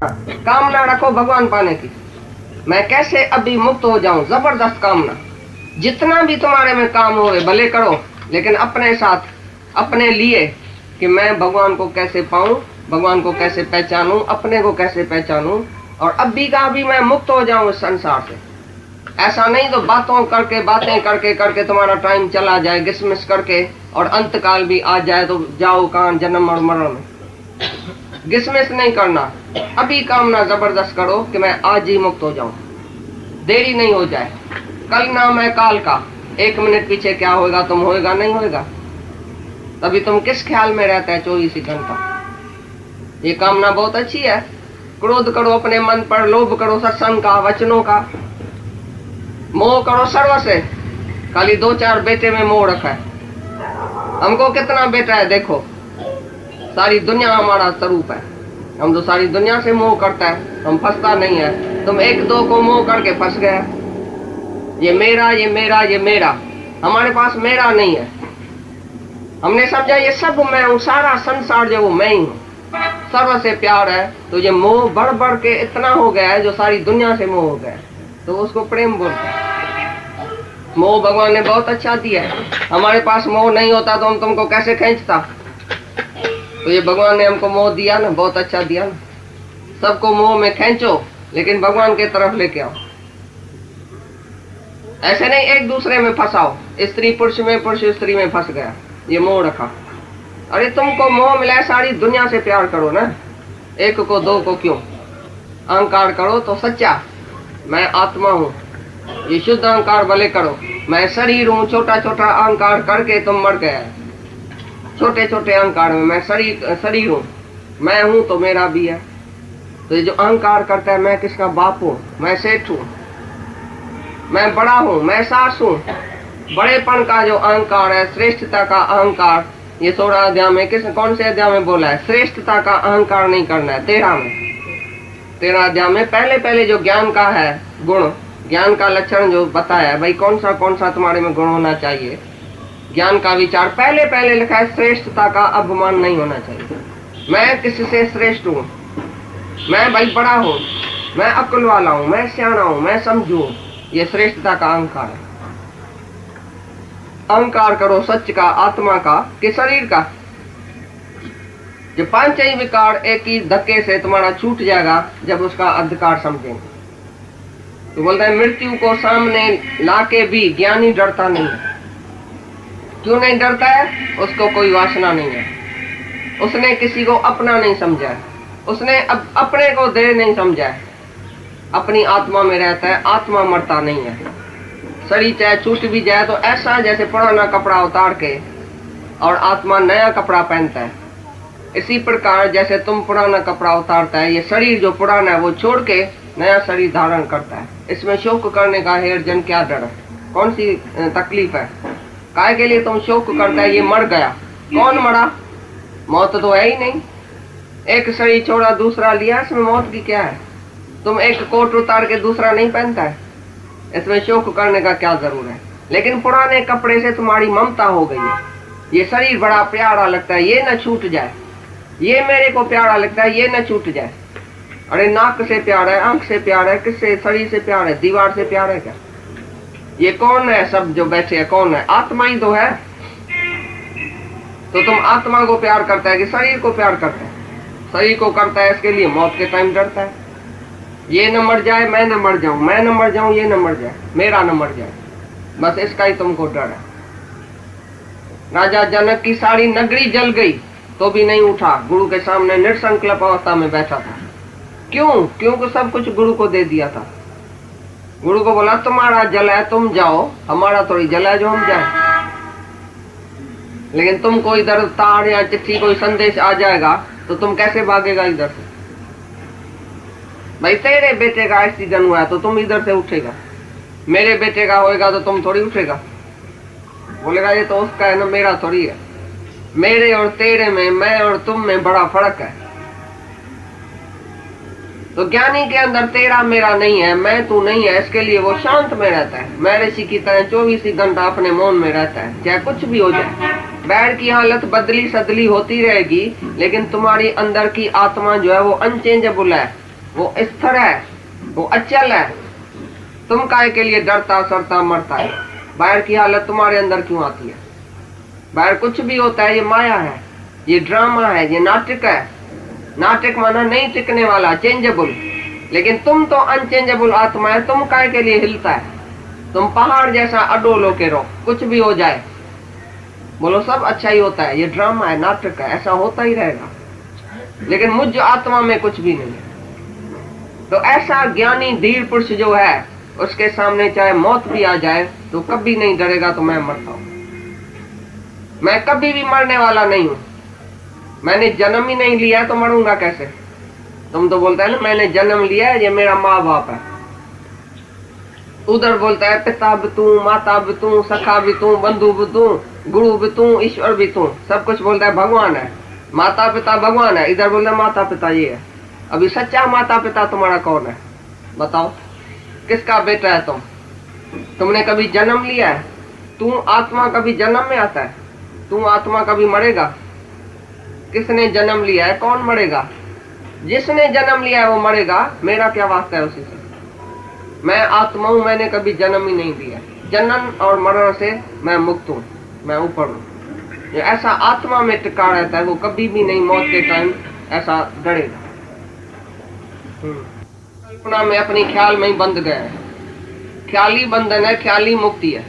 कामना रखो भगवान पाने की। मैं कैसे अभी मुक्त हो जाऊं, जबरदस्त कामना। जितना भी तुम्हारे में काम हो भले करो, लेकिन अपने साथ, अपने लिए, कि मैं भगवान को कैसे पाऊं, भगवान को कैसे पहचानूं, अपने को कैसे पहचानूं, और अभी का अभी मैं मुक्त हो जाऊं इस संसार से। ऐसा नहीं तो बातें करके करके तुम्हारा टाइम चला जाए गिसमिस करके, और अंत काल भी आ जाए तो जाओ कहां, जन्म और मरण में। गिसमिस नहीं करना, अभी कामना जबरदस्त करो कि मैं आज ही मुक्त हो जाऊं, देरी नहीं हो जाए। कल नाम है काल का, 1 मिनट पीछे क्या होगा तुम होएगा नहीं होएगा। तभी तुम किस ख्याल में रहता है 24 घंटा। ये कामना बहुत अच्छी है। क्रोध करो अपने मन पर, लोभ करो सत्संग का, वचनों का, मोह करो सर्व से। खाली 2-4 बेटे में मोह रखा है। हमको कितना बेटा है देखो, सारी दुनिया हमारा स्वरूप है। हम तो सारी दुनिया से मोह करता है, हम फंसता नहीं है। तुम 1-2 को मोह करके फंस गया, ये मेरा, ये मेरा, ये मेरा। हमारे पास मेरा नहीं है। हमने समझा ये सब मैं हूँ, सारा संसार जो वो मैं ही हूँ, सर्व से प्यार है। तो ये मोह बढ़ बढ़ के इतना हो गया है, जो सारी दुनिया से मोह हो गया है, तो उसको प्रेम बोलते हैं। मोह भगवान ने बहुत अच्छा दिया है। हमारे पास मोह नहीं होता तो हम तुमको कैसे खींचता। तो ये भगवान ने हमको मोह दिया ना, बहुत अच्छा दिया ना। सबको मोह में खींचो, लेकिन भगवान के तरफ लेके आओ। ऐसे नहीं एक दूसरे में फंसाओ, स्त्री पुरुष में, पुरुष स्त्री में फंस गया, ये मोह रखा। अरे तुमको मोह मिला है, सारी दुनिया से प्यार करो ना, 1 को 2 को क्यों। अहंकार करो तो सच्चा, मैं आत्मा हूँ, ये शुद्ध अहंकार भले करो। मैं शरीर हूँ, छोटा छोटा अहंकार करके तुम मर गया। छोटे छोटे अहंकार में मैं शरीर हूँ, मैं हूँ तो मेरा भी है। तो ये जो अहंकार करता है, मैं किसका बाप हूँ, मैं सेठ हूँ, मैं बड़ा हूँ, मैं सास हूँ, बड़ेपन का जो अहंकार है, श्रेष्ठता का अहंकार, ये 16 अध्याय में कौन से अध्याय में बोला है? श्रेष्ठता का अहंकार नहीं करना है। 13 अध्याय में पहले जो ज्ञान का है गुण, ज्ञान का लक्षण जो बताया भाई, कौन सा तुम्हारे में गुण होना चाहिए, ज्ञान का विचार पहले लिखा है। श्रेष्ठता का अभिमान नहीं होना चाहिए। मैं किससे श्रेष्ठ हूँ, मैं भाई बड़ा हूँ, मैं अक्ल वाला हूँ, मैं सियाना हूँ, मैं समझू, ये श्रेष्ठता का अहंकार है। अहंकार करो सच का, आत्मा का कि शरीर का। जो 5 ही विकार एक ही धक्के से तुम्हारा छूट जाएगा जब उसका अधिकार समझेंगे। तो बोलते हैं मृत्यु को सामने लाके भी ज्ञानी डरता नहीं है। क्यों नहीं डरता है? उसको कोई वासना नहीं है, उसने किसी को अपना नहीं समझा है, उसने अपने को देह नहीं समझा है, अपनी आत्मा में रहता है। आत्मा मरता नहीं है। शरीर चाहे छूट भी जाए तो ऐसा जैसे पुराना कपड़ा उतार के और आत्मा नया कपड़ा पहनता है, इसी प्रकार जैसे तुम पुराना कपड़ा उतारता है, ये शरीर जो पुराना है वो छोड़ के नया शरीर धारण करता है। इसमें शोक करने का है अर्जुन, क्या डर है, कौन सी तकलीफ है? काय के लिए तुम शोक करता है? ये मर गया, कौन मरा? मौत तो है ही नहीं। एक शरीर छोड़ा दूसरा लिया, इसमें मौत की क्या है? तुम एक कोट उतार के दूसरा नहीं पहनता है, इसमें शोक करने का क्या जरूर है? लेकिन पुराने कपड़े से तुम्हारी ममता हो गई है। ये शरीर बड़ा प्यारा लगता है, ये न छूट जाए, ये मेरे को प्यारा लगता है, ये न छूट जाए। अरे नाक से प्यार है, आंख से प्यार है, किससे? शरीर से प्यार है, दीवार से प्यार है क्या? ये कौन है? सब जो बैठे हैं कौन है? आत्मा ही तो है। तो तुम आत्मा को प्यार करता है कि शरीर को प्यार करता है? शरीर को करता है, इसके लिए मौत के टाइम डरता है। ये न मर जाए, मैं न मर जाऊं, मैं न मर जाऊं, ये न मर जाए, मेरा न मर जाए, बस इसका ही तुमको डर है। राजा जनक की सारी नगरी जल गई तो भी नहीं उठा, गुरु के सामने निर्संकल्प अवस्था में बैठा था। क्यों? क्योंकि सब कुछ गुरु को दे दिया था। गुरु को बोला तुम्हारा जल है, तुम जाओ, हमारा थोड़ी जल है जो हम जाए। लेकिन तुमको इधर तार या चिट्ठी कोई संदेश आ जाएगा तो तुम कैसे भागेगा इधर से? भाई तेरे बेटे का एक्सीडेंट हुआ तो तुम इधर से उठेगा, मेरे बेटे का होएगा तो तुम थोड़ी उठेगा। बोलेगा ये तो उसका है ना, मेरा थोड़ी है। मेरे और तेरे में, मैं और तुम में बड़ा फर्क है। तो ज्ञानी के अंदर तेरा मेरा नहीं है, मैं तू नहीं है, इसके लिए वो शांत में रहता है। मैं ऋषि की तरह 24 घंटा अपने मौन में रहता है, चाहे कुछ भी हो जाए। बैर की हालत बदली सदली होती रहेगी, लेकिन तुम्हारी अंदर की आत्मा जो है वो अनचेंजेबल है, वो स्थिर है, वो अचल है। तुम काहे के लिए डरता सरता मरता है? बाहर की हालत तुम्हारे अंदर क्यों आती है? बाहर कुछ भी होता है ये माया है, ये ड्रामा है, ये नाटक है। नाटक माना नहीं टिकने वाला, चेंजेबल। लेकिन तुम तो अनचेंजेबल आत्मा है, तुम काहे के लिए हिलता है? तुम पहाड़ जैसा अडोल होके रहो, कुछ भी हो जाए बोलो सब अच्छा ही होता है। ये ड्रामा है, नाटक है, ऐसा होता ही रहेगा। लेकिन मुझ आत्मा में कुछ भी नहीं है। तो ऐसा ज्ञानी धीर पुरुष जो है, उसके सामने चाहे मौत भी आ जाए तो कभी नहीं डरेगा। तो मैं मरता हूं, मैं कभी भी मरने वाला नहीं हूं। मैंने जन्म ही नहीं लिया तो मरूंगा कैसे? तुम तो बोलता है ना मैंने जन्म लिया है, ये मेरा माँ बाप है। उधर बोलता है पिता भी तू, माता भी तू, सखा भी तू, बंधु भी तू, गुरु भी तू, ईश्वर भी तू, सब कुछ बोलता है भगवान है, माता पिता भगवान है। इधर बोलता है माता पिता ये है। अभी सच्चा माता पिता तुम्हारा कौन है? बताओ, किसका बेटा है तुम? तुमने कभी जन्म लिया है? तू आत्मा कभी जन्म में आता है? तू आत्मा कभी मरेगा? किसने जन्म लिया है? कौन मरेगा? जिसने जन्म लिया है वो मरेगा। मेरा क्या वास्ता है उसी से? मैं आत्मा हूं, मैंने कभी जन्म ही नहीं लिया। जन्म और मरण से मैं मुक्त हूं, मैं ऊपर हूं। जो ऐसा आत्मा में टिका रहता है वो कभी भी नहीं मौत के टाइम ऐसा डरेगा। कल्पना में अपनी ख्याल में ही बंध गए हैं। ख्याली बंधन है, ख्याली मुक्ति है।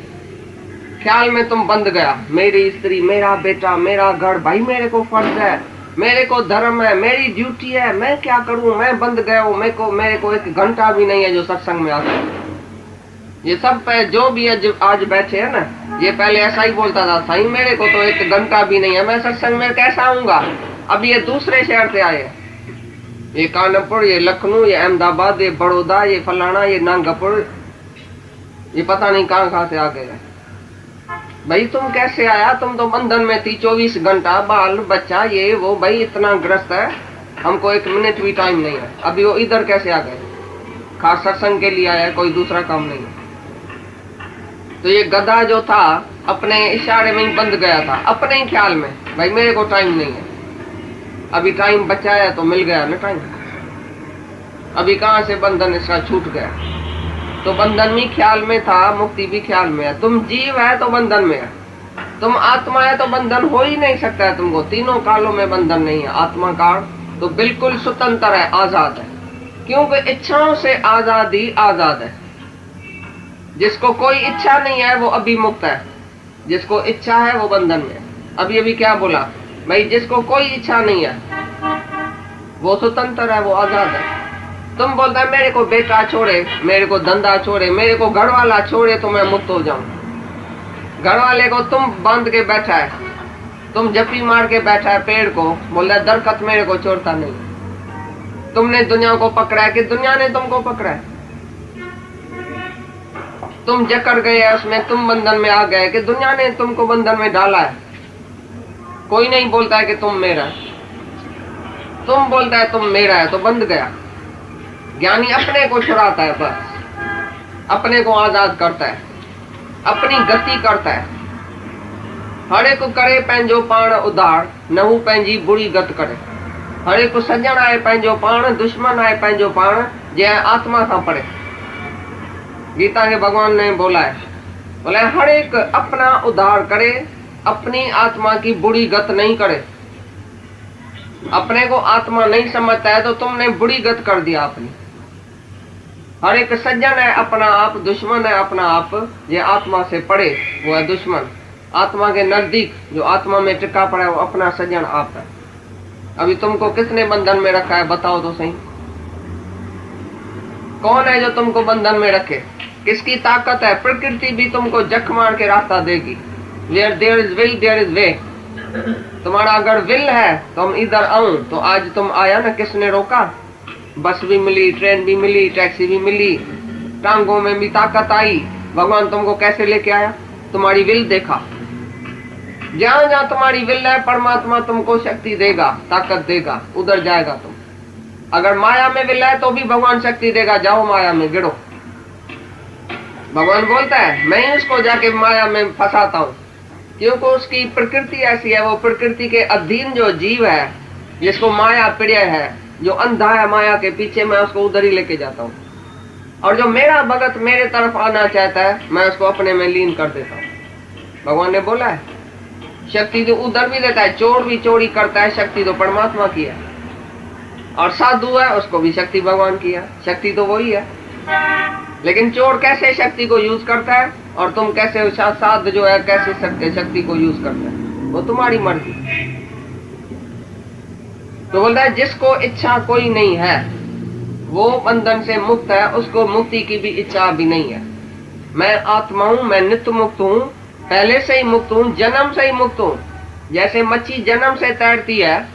ख्याल में तुम बंध गया, मेरी स्त्री, मेरा बेटा, मेरा घर, भाई मेरे को फर्ज है, मेरे को धर्म है, मेरी ड्यूटी है, मैं क्या करूं? मैं बंध गया हूं। मेरे को एक घंटा भी नहीं है जो सत्संग में आता है। ये सब पे जो भी आज बैठे है ना, ये पहले ऐसा ही बोलता था, साईं मेरे को तो एक घंटा भी नहीं है, मैं सत्संग में कैसा आऊंगा? अब ये दूसरे शहर से आए, ये कानपुर, ये लखनऊ, ये अहमदाबाद, ये बड़ौदा, ये फलाना, ये नागपुर, ये पता नहीं कहां से आ गए। भाई तुम कैसे आया? तुम तो बंधन में थी 24 घंटा, बाल बच्चा ये वो, भाई इतना ग्रस्त है, हमको एक मिनट भी टाइम नहीं है। अभी वो इधर कैसे आ गए? खास सत्संग के लिए आया, कोई दूसरा काम नहीं है। तो ये गधा जो था अपने इशारे में ही बंध गया था, अपने ही ख्याल में, भाई मेरे को टाइम नहीं है। अभी टाइम बचा है तो मिल गया ना टाइम। अभी कहां से बंधन इसका छूट गया? तो बंधन भी ख्याल में था, मुक्ति भी ख्याल में है। तुम जीव है तो बंधन में है, तुम आत्मा है तो बंधन हो ही नहीं सकता है तुमको। तीनों कालों में बंधन नहीं है। आत्मा काल तो बिल्कुल स्वतंत्र है, आजाद है, क्योंकि इच्छाओं से आजादी आजाद है। जिसको कोई इच्छा नहीं है वो अभी मुक्त है, जिसको इच्छा है वो बंधन में है। अभी क्या बोला भाई? जिसको कोई इच्छा नहीं है वो स्वतंत्र है, वो आजाद है। तुम बोलता है मेरे को बेटा छोड़े, मेरे को धंधा छोड़े, मेरे को घर वाला छोड़े तो मैं मुक्त हो जाऊं। घर वाले को तुम बांध के बैठा है, तुम जपी मार के बैठा है पेड़ को, बोल रहा है दरखत मेरे को छोड़ता नहीं। तुमने दुनिया को पकड़ा है कि दुनिया ने तुमको पकड़ा है? तुम जकड़ गए उसमें, तुम बंधन में आ गए कि दुनिया ने तुमको बंधन में डाला है? कोई नहीं बोलता है कि तुम मेरा है, तुम बोलता है तुम मेरा है तो बंध गया। ज्ञानी अपने को छुड़ाता है, बस अपने को आजाद करता है, अपनी गति करता है। हरे को करे पंहिंजो पाण उधार, नहू पंहिंजी बुरी गत करे। हरे को सज्जन आए पंहिंजो पाण, दुश्मन आए पंहिंजो पाण, जे आत्मा का पड़े। गीता के भगवान ने बोला है, बोला हर एक अपना उद्धार करे, अपनी आत्मा की बुरी गत नहीं करे। अपने को आत्मा नहीं समझता है तो तुमने बुरी गत कर दिया अपनी। हर एक सज्जन है अपना आप, दुश्मन है अपना आप। ये आत्मा से पड़े वो है दुश्मन, आत्मा के नजदीक जो आत्मा में टिका पड़ा है वो अपना सज्जन आप है। अभी तुमको किसने बंधन में रखा है बताओ तो सही? कौन है जो तुमको बंधन में रखे? किसकी ताकत है? प्रकृति भी तुमको जख मार के रास्ता देगी। Where there is will, there is way। तुम्हारा अगर विल है तो हम इधर आऊं, तो आज तुम आया ना, किसने रोका? बस भी मिली, ट्रेन भी मिली, टैक्सी भी मिली, टांगों में भी ताकत आई। भगवान तुमको कैसे लेके आया? तुम्हारी विल देखा। जहां जहां तुम्हारी विल है परमात्मा तुमको शक्ति देगा, ताकत देगा, उधर जाएगा तुम। अगर माया में विल है तो भी भगवान शक्ति देगा, जाओ माया में गिरो। भगवान बोलता है मैं ही उसको जाके माया में फंसाता हूँ, क्योंकि उसकी प्रकृति ऐसी है। वो प्रकृति के अधीन जो जीव है, जिसको माया प्रिय है, जो अंधा है माया के पीछे, मैं उसको उधर ही लेके जाता हूँ। और जो मेरा भगत मेरे तरफ आना चाहता है, मैं उसको अपने में लीन कर देता हूँ। भगवान ने बोला है शक्ति तो उधर भी देता है, चोर भी चोरी करता है, शक्ति तो परमात्मा की है। और साधु है, उसको भी शक्ति भगवान की है, शक्ति तो वही है। लेकिन चोर कैसे शक्ति को यूज करता है और तुम कैसे, साधु जो है कैसे शक्ति को यूज करता है, वो तुम्हारी मर्जी। तो बोलता है जिसको इच्छा कोई नहीं है वो बंधन से मुक्त है, उसको मुक्ति की भी इच्छा भी नहीं है। मैं आत्मा हूं, मैं नित्य मुक्त हूं, पहले से ही मुक्त हूं, जन्म से ही मुक्त हूं। जैसे मच्छी जन्म से तैरती है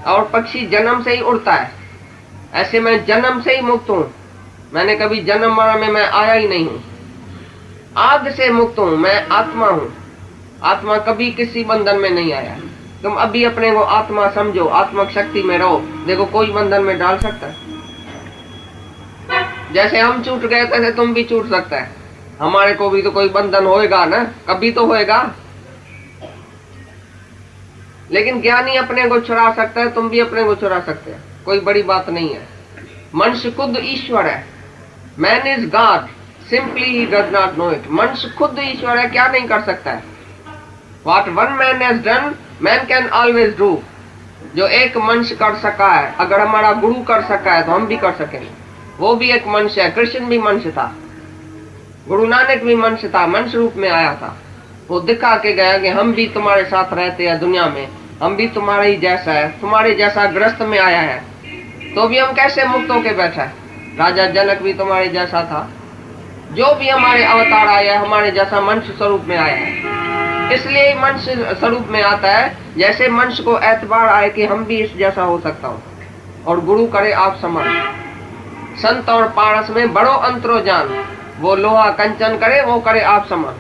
और पक्षी जन्म से ही उड़ता है, ऐसे मैं जन्म से ही मुक्त हूं। मैंने कभी जन्म मरण में मैं आया ही नहीं हूं, आदि से मुक्त हूं, मैं आत्मा हूं। आत्मा कभी किसी बंधन में नहीं आया। तुम अभी अपने को आत्मा समझो, आत्मक शक्ति में रहो, देखो कोई बंधन में डाल सकता है। जैसे हम छूट गए तैसे तुम भी छूट सकता है। हमारे को भी तो कोई बंधन होएगा ना, कभी तो होएगा। लेकिन ज्ञानी अपने को छुड़ा सकता है, तुम भी अपने को छुड़ा सकते हैं, कोई बड़ी बात नहीं है। मनुष्य खुद ईश्वर है। Man is God, simply he does not know it. मनुष्य खुद ईश्वर है, क्या नहीं कर सकता है। What one man has done, man can always do। जो एक मनुष्य कर सका है, अगर हमारा गुरु कर सका है तो हम भी कर सकेंगे। वो भी एक मनुष्य है, कृष्ण भी मनुष्य था, गुरु नानक भी मनुष्य था, मनुष्य रूप में आया था। वो दिखा के गया कि हम भी तुम्हारे साथ रहते हैं दुनिया में, हम भी तुम्हारे ही जैसा है, तुम्हारे जैसा ग्रस्त में आया है, तो भी हम कैसे मुक्त होके बैठा है। राजा जनक भी तुम्हारे जैसा था। जो भी हमारे अवतार आया है हमारे जैसा मनुष्य स्वरूप में आया है, इसलिए मनुष्य स्वरूप में आता है। जैसे मनुष्य को एतबार आए कि हम भी इस जैसा हो सकता हूँ, और गुरु करे आप समान। संत और पारस में बड़ो अंतरो जान, वो लोहा कंचन करे वो करे आप समान।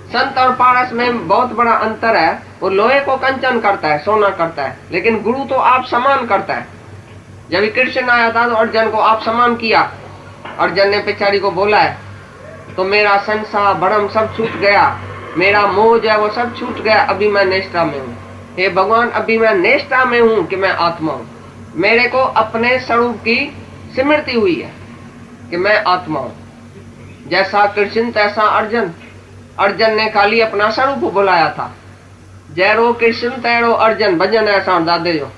संत और पारस में बहुत बड़ा अंतर है। वो लोहे को कंचन करता है, सोना करता है, लेकिन गुरु तो आप समान करता है। जब कृष्ण आया था तो अर्जुन को आप समान किया। अर्जुन ने पिछाड़ी को बोला है तो मेरा संसार भरम सब छूट गया, मेरा मोह जो है वो सब छूट गया, अभी मैं निष्ठा में हूँ। हे भगवान, अभी मैं निष्ठा में हूँ कि मैं आत्मा हूँ। मेरे को अपने स्वरूप की स्मृति हुई है कि मैं आत्मा हूँ। जैसा कृष्ण तैसा अर्जुन। अर्जुन ने खाली अपना स्वरूप बुलाया था। जैरो कृष्ण तैरो अर्जुन, भजन ऐसा दादे जो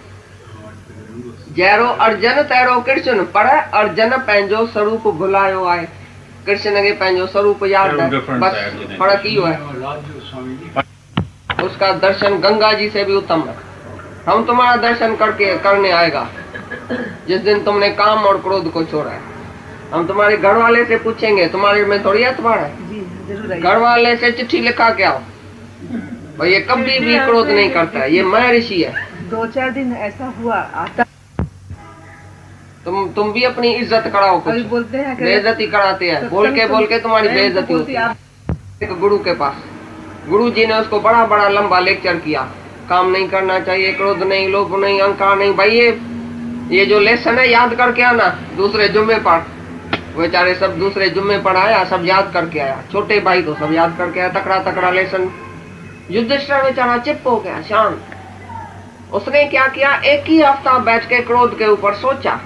जैरो अर्जुन तैरो कृष्ण, पर अर्जुन पंहिंजो स्वरूप भुलायो आए। कृष्ण के पंहिंजो स्वरूप याद है, बस फर्क ही है। उसका दर्शन गंगा जी से भी उत्तम है। हम तुम्हारा दर्शन करने आएगा जिस दिन तुमने काम और क्रोध को छोड़ा है। हम तुम्हारे घर वाले से पूछेंगे, तुम्हारे में थोड़ी एतबार है। घर वाले से चिट्ठी लिखा के आओ भाई, ये कभी भी क्रोध नहीं करता है, ये मैं ऋषि है। 2-4 दिन ऐसा हुआ आता। तुम भी अपनी इज्जत कराओ, कुछ बोलते हैं बेइज्जती कराते हैं, बोल के तुम्हारी बेइज्जती होती है। एक गुरु के पास, गुरु जी ने उसको बड़ा बड़ा लंबा लेक्चर किया, काम नहीं करना चाहिए, क्रोध नहीं, लोभ नहीं, अहंकार नहीं। भाई ये जो लेसन है याद करके आना दूसरे जुम्मे पर। वो बेचारे सब दूसरे जुम्मे पर आया, सब याद करके आया। छोटे भाई तो सब याद करके आया, तकड़ा लेसन। युधिष्ठिर बेचारा चिप हो गया, शांत। उसने क्या किया, एक ही हफ्ता बैठ के क्रोध के ऊपर सोचा।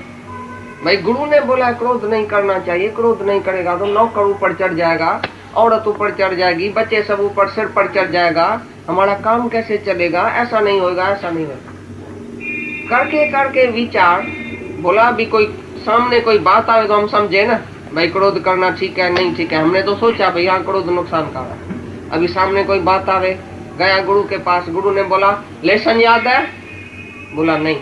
भाई गुरु ने बोला क्रोध नहीं करना चाहिए, क्रोध नहीं करेगा तो नौकर ऊपर चढ़ जाएगा, औरत ऊपर चढ़ जाएगी, बच्चे सब ऊपर सिर पर चढ़ जाएगा, हमारा काम कैसे चलेगा, ऐसा नहीं होगा, ऐसा नहीं होगा। करके विचार बोला, भी कोई सामने कोई बात आए तो हम समझे ना, भाई क्रोध करना ठीक है नहीं ठीक है। हमने तो सोचा भाई यहाँ क्रोध नुकसान का है। अभी सामने कोई बात आवे, गया गुरु के पास, गुरु ने बोला लेसन याद है? बोला नहीं।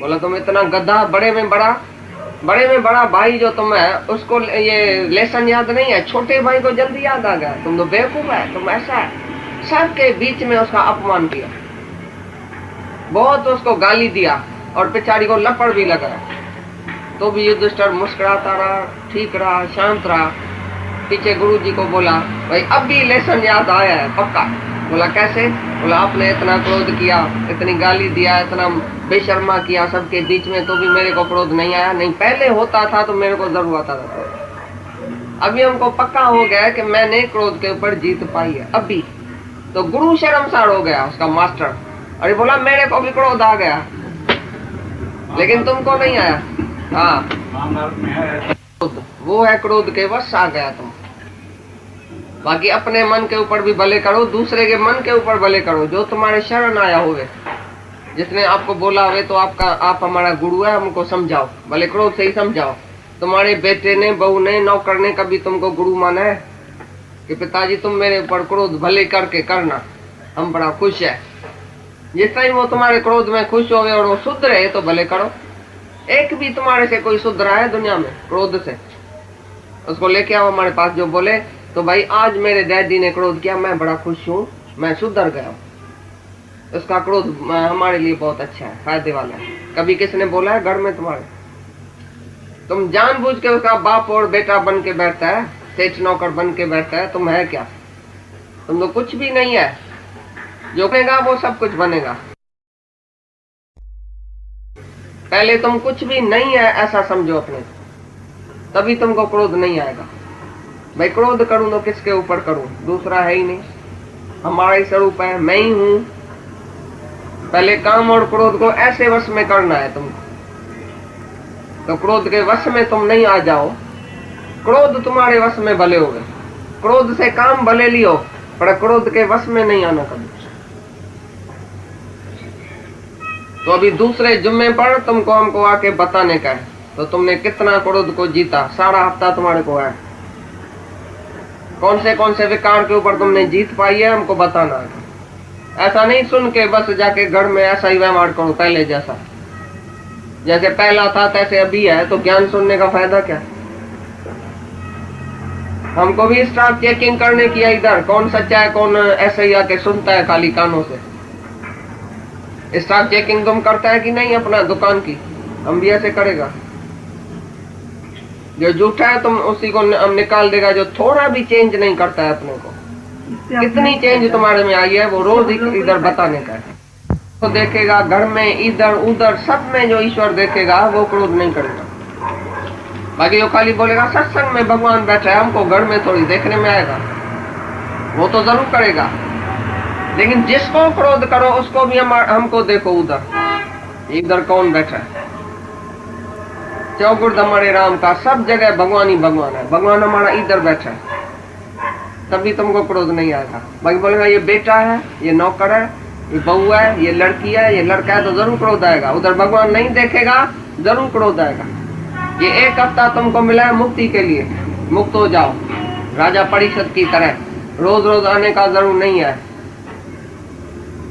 बोला तुम इतना गधा, बड़े में बड़ा भाई जो तुम है उसको ये लेसन याद नहीं है, छोटे भाई को जल्दी याद आ गया, तुम तो बेवकूफ है, तुम ऐसा है। सबके बीच में उसका अपमान किया, बहुत उसको गाली दिया और पिछाड़ी को लपड़ भी लगाया। तो भी युधिष्ठिर मुस्कुराता रहा, ठीक रहा, शांत रहा। पीछे गुरु जी को बोला भाई अब भी लेसन याद आया है पक्का? बोला कैसे? बोला आपने इतना क्रोध किया, इतनी गाली दिया, इतना बेशर्मा किया सबके बीच में, तो भी मेरे को क्रोध नहीं आया। नहीं, पहले होता था तो मेरे को जरूर आता था। अभी हमको पक्का हो गया कि मैंने क्रोध के ऊपर जीत पाई है अभी। तो गुरु शर्मसार हो गया, उसका मास्टर। अरे बोला मेरे को भी क्रोध आ गया। लेकिन तुमको नहीं आया। हाँ, वो है क्रोध के वश आ गया तुम। बाकी अपने मन के ऊपर भी भले करो, दूसरे के मन के ऊपर भले करो, जो तुम्हारे शरण आया होवे, जिसने आपको बोला हुए तो आप हमारा गुरु है, हमको समझाओ, भले क्रोध से ही समझाओ। तुम्हारे बेटे ने, बहू ने, नौकर ने कभी तुमको गुरु माना है कि पिताजी तुम मेरे ऊपर क्रोध भले करके करना, हम बड़ा खुश है। जिस टाइम वो तुम्हारे क्रोध में खुश हो गए और वो सुधरे तो भले करो। एक भी तुम्हारे से कोई सुधरा है दुनिया में क्रोध से, उसको लेके आओ हमारे पास, जो बोले तो भाई आज मेरे डैडी ने क्रोध किया, मैं बड़ा खुश हूँ, मैं सुधर गया हूँ, उसका क्रोध हमारे लिए बहुत अच्छा है, फायदे वाला है। कभी किसने बोला है घर में तुम्हारे? तुम जानबूझ के उसका बाप और बेटा बन के बैठता है, सेठ नौकर बन के बैठता है, तुम है क्या? तुम तो कुछ भी नहीं है। जो बनेगा वो सब कुछ बनेगा। पहले तुम कुछ भी नहीं है ऐसा समझो अपने, तभी तुमको क्रोध नहीं आएगा। भाई क्रोध करूं तो किसके ऊपर करूं? दूसरा है ही नहीं, हमारा ही स्वरूप है, मैं ही हूं। पहले काम और क्रोध को ऐसे वश में करना है तुमको, तो क्रोध के वश में तुम नहीं आ जाओ। क्रोध तुम्हारे वश में भले हो गए, क्रोध से काम भले लियो, पर क्रोध के वश में नहीं आना कभी। तो अभी दूसरे जुम्मे पर तुमको हमको आके बताने का है, तो तुमने कितना क्रोध को जीता, सारा हफ्ता तुम्हारे को है। कौन से विकार के ऊपर तुमने जीत पाई है, हमको बताना है। ऐसा नहीं सुन के बस जाके घर में ऐसा ही व्यवहार करो पहले जैसा, जैसे पहला था तैसे अभी है, तो ज्ञान सुनने का फायदा क्या? हमको भी स्टाफ चेकिंग करने की है इधर, कौन सच्चा है कौन ऐसे ही आके सुनता है खाली कानों से। स्टाफ चेकिंग तुम करता है कि नहीं अपना दुकान की? हम भी ऐसे करेगा। जो झूठा है तुम उसी को हम निकाल देगा, जो थोड़ा भी चेंज नहीं करता है अपने को। कितनी चेंज तुम्हारे में आई है वो रोज इधर बताने का है। तो देखेगा घर में, इधर उधर सब में जो ईश्वर देखेगा वो क्रोध नहीं करेगा। बाकी जो खाली बोलेगा सत्संग में भगवान बैठा है, हमको घर में थोड़ी देखने में आएगा, वो तो जरूर करेगा। लेकिन जिसको क्रोध करो उसको भी हमको देखो उधर, इधर कौन बैठा है। चौगुर्द हमारे राम का, सब जगह भगवान ही भगवान है, भगवान हमारा इधर बैठा है, तभी तुमको क्रोध नहीं आएगा। बाकी बोलेगा ये बेटा है, ये नौकर है, ये बहू है, ये लड़की है, ये लड़का है, तो जरूर क्रोध आएगा। उधर भगवान नहीं देखेगा, जरूर क्रोध आएगा। ये एक हफ्ता तुमको मिला है मुक्ति के लिए, मुक्त हो जाओ राजा परिषद की तरह। रोज रोज आने का जरूर नहीं है,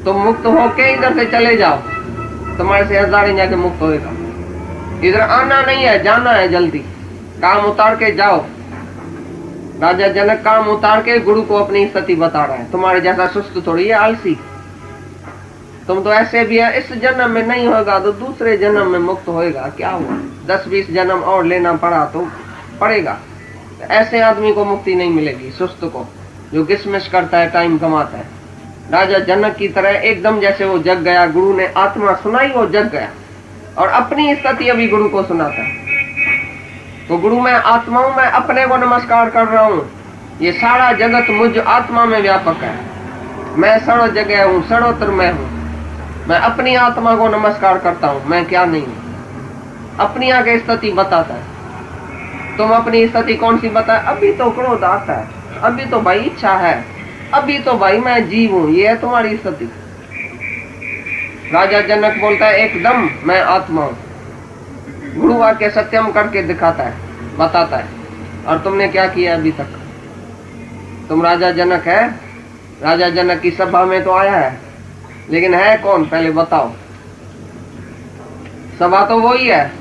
तुम मुक्त होके इधर से चले जाओ, तुम्हारे से हजारें जाके मुक्त होएगा। इधर आना नहीं है, जाना है जल्दी, काम उतार के जाओ। राजा जनक काम उतार के गुरु को अपनी स्थिति बता रहा है, तुम्हारे जैसा सुस्त थोड़ी है, आलसी। तुम तो ऐसे भी है, इस जन्म में नहीं होगा तो दूसरे जन्म में मुक्त होएगा, क्या हुआ? 10-20 जन्म और लेना पड़ा तो पड़ेगा। ऐसे आदमी को मुक्ति नहीं मिलेगी, सुस्त को, जो किसमिस करता है, टाइम कमाता है। राजा जनक की तरह एकदम जैसे वो जग गया, गुरु ने आत्मा सुनाई, वो जग गया और अपनी स्थिति अभी गुरु को सुनाता है। तो गुरु मैं आत्मा हूं, मैं अपने को नमस्कार कर रहा हूं, ये सारा जगत मुझ आत्मा में व्यापक है, मैं सर्व जगह हूं, सर्वत्र मैं हूं। मैं अपनी आत्मा को नमस्कार करता हूं, मैं क्या नहीं हूं। अपनी आगे स्थिति बताता है। तुम अपनी स्थिति कौन सी बताए? अभी तो क्रोध आता है, अभी तो भाई इच्छा है, अभी तो भाई मैं जीव हूं, ये है तुम्हारी स्थिति। राजा जनक बोलता है एकदम मैं आत्मा हूं। गुरु आके सत्यम करके दिखाता है, बताता है। और तुमने क्या किया अभी तक? तुम राजा जनक है, राजा जनक की सभा में तो आया है, लेकिन है कौन पहले बताओ? सभा तो वही है,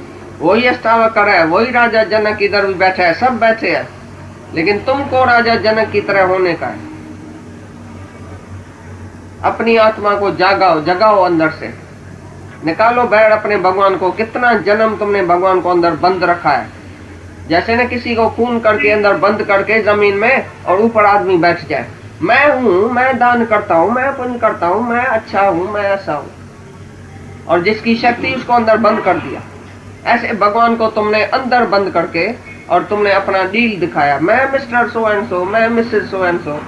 वही अष्टावक्र है, वही राजा जनक इधर भी बैठे है, सब बैठे हैं, लेकिन तुमको राजा जनक की तरह होने का है। अपनी आत्मा को जागाओ, जगाओ, अंदर से निकालो बैर अपने भगवान को। कितना जन्म तुमने भगवान को अंदर बंद रखा है, जैसे न किसी को खून करके अंदर बंद करके जमीन में और ऊपर आदमी बैठ जाए, मैं हूं, मैं दान करता हूं, मैं पुण्य करता हूं, मैं अच्छा हूं, मैं ऐसा हूं, और जिसकी शक्ति उसको अंदर बंद कर दिया। ऐसे भगवान को तुमने अंदर बंद करके और तुमने अपना डील दिखाया, मैं मिस्टर सो एंड सो, मैं मिसेस सो एंड सो,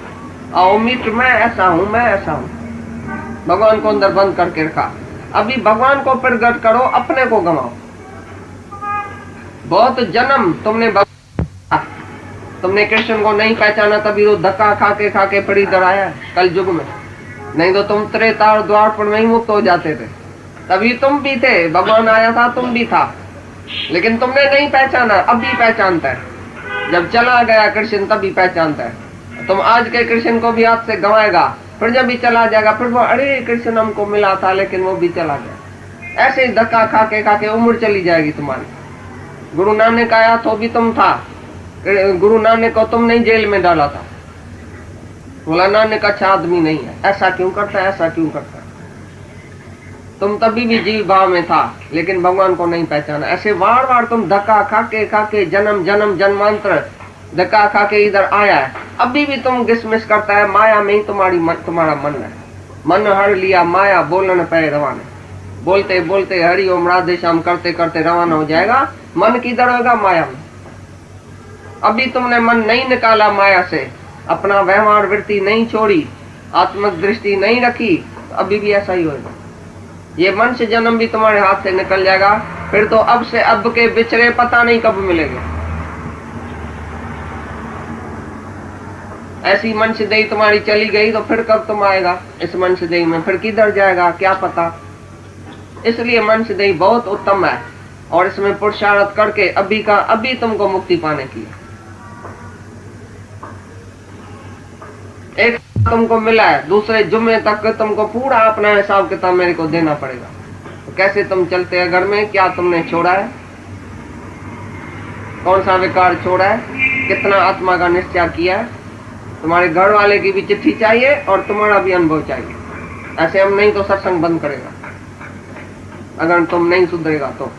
आओ मीट, मैं ऐसा हूं, मैं ऐसा हूं। भगवान को अंदर बंद करके रखा। अभी भगवान को प्रकट करो, अपने को गवाओ। बहुत जन्म तुमने कृष्ण को नहीं पहचाना, तभी तो धक्का खा के फिर इधर आया कल युग में। नहीं तो तुम त्रेता और द्वापर में ही मुक्त हो जाते थे। तभी तुम भी थे, भगवान आया था, तुम भी था, लेकिन तुमने नहीं पहचाना। अभी पहचानता है, जब चला गया कृष्ण तभी पहचानता है। तुम आज के कृष्ण को भी हाथ से गंवाएगा, फिर जब भी चला जाएगा फिर वो अरे कृष्ण हमको मिला था लेकिन वो भी चला गया। ऐसे ही धक्का खा के उम्र चली जाएगी तुम्हारी। गुरु नानक आया तो भी तुम था, गुरु नानक को तुम नहीं जेल में डाला था। बोला नानक अच्छा आदमी नहीं है, ऐसा क्यों करता है, ऐसा क्यों करता है। तुम तभी भी जीव भाव में था, लेकिन भगवान को नहीं पहचाना। ऐसे बार बार तुम धक्का खा के जन्म जन्मांतर धक्का खा के इधर आया है। अभी भी तुम गिसमिस करता है, माया में ही तुम्हारा मन है। मन हर लिया माया, बोलन पे रवाना। बोलते बोलते हरि ओम राधे श्याम करते करते रवाना हो जाएगा। मन किधर होगा, माया में। अभी तुमने मन नहीं निकाला माया से, अपना व्यवहार वृत्ति नहीं छोड़ी, आत्मिक दृष्टि नहीं रखी, तो अभी भी ऐसा ही होगा। ये मनुष्य जन्म भी तुम्हारे हाथ से निकल जाएगा, फिर तो अब से अब के बिछड़े पता नहीं कब मिलेंगे। ऐसी मनुष्य देही तुम्हारी चली गई तो फिर कब तुम आएगा इस मनुष्य देही में, फिर किधर जाएगा क्या पता। इसलिए मनुष्य देही बहुत उत्तम है, और इसमें पुरुषार्थ करके अभी तुमको मुक्ति पाने की। एक तुमको मिला है, दूसरे जुम्मे तक तुमको पूरा अपना हिसाब किताब मेरे को देना पड़ेगा। तो कैसे तुम चलते हैं घर में, क्या तुमने छोड़ा है, कौन सा विकार छोड़ा है, कितना आत्मा का निश्चय किया है। तुम्हारे घर वाले की भी चिट्ठी चाहिए और तुम्हारा भी अनुभव चाहिए। ऐसे हम नहीं तो सत्संग बंद करेगा, अगर तुम नहीं सुधरेगा तो।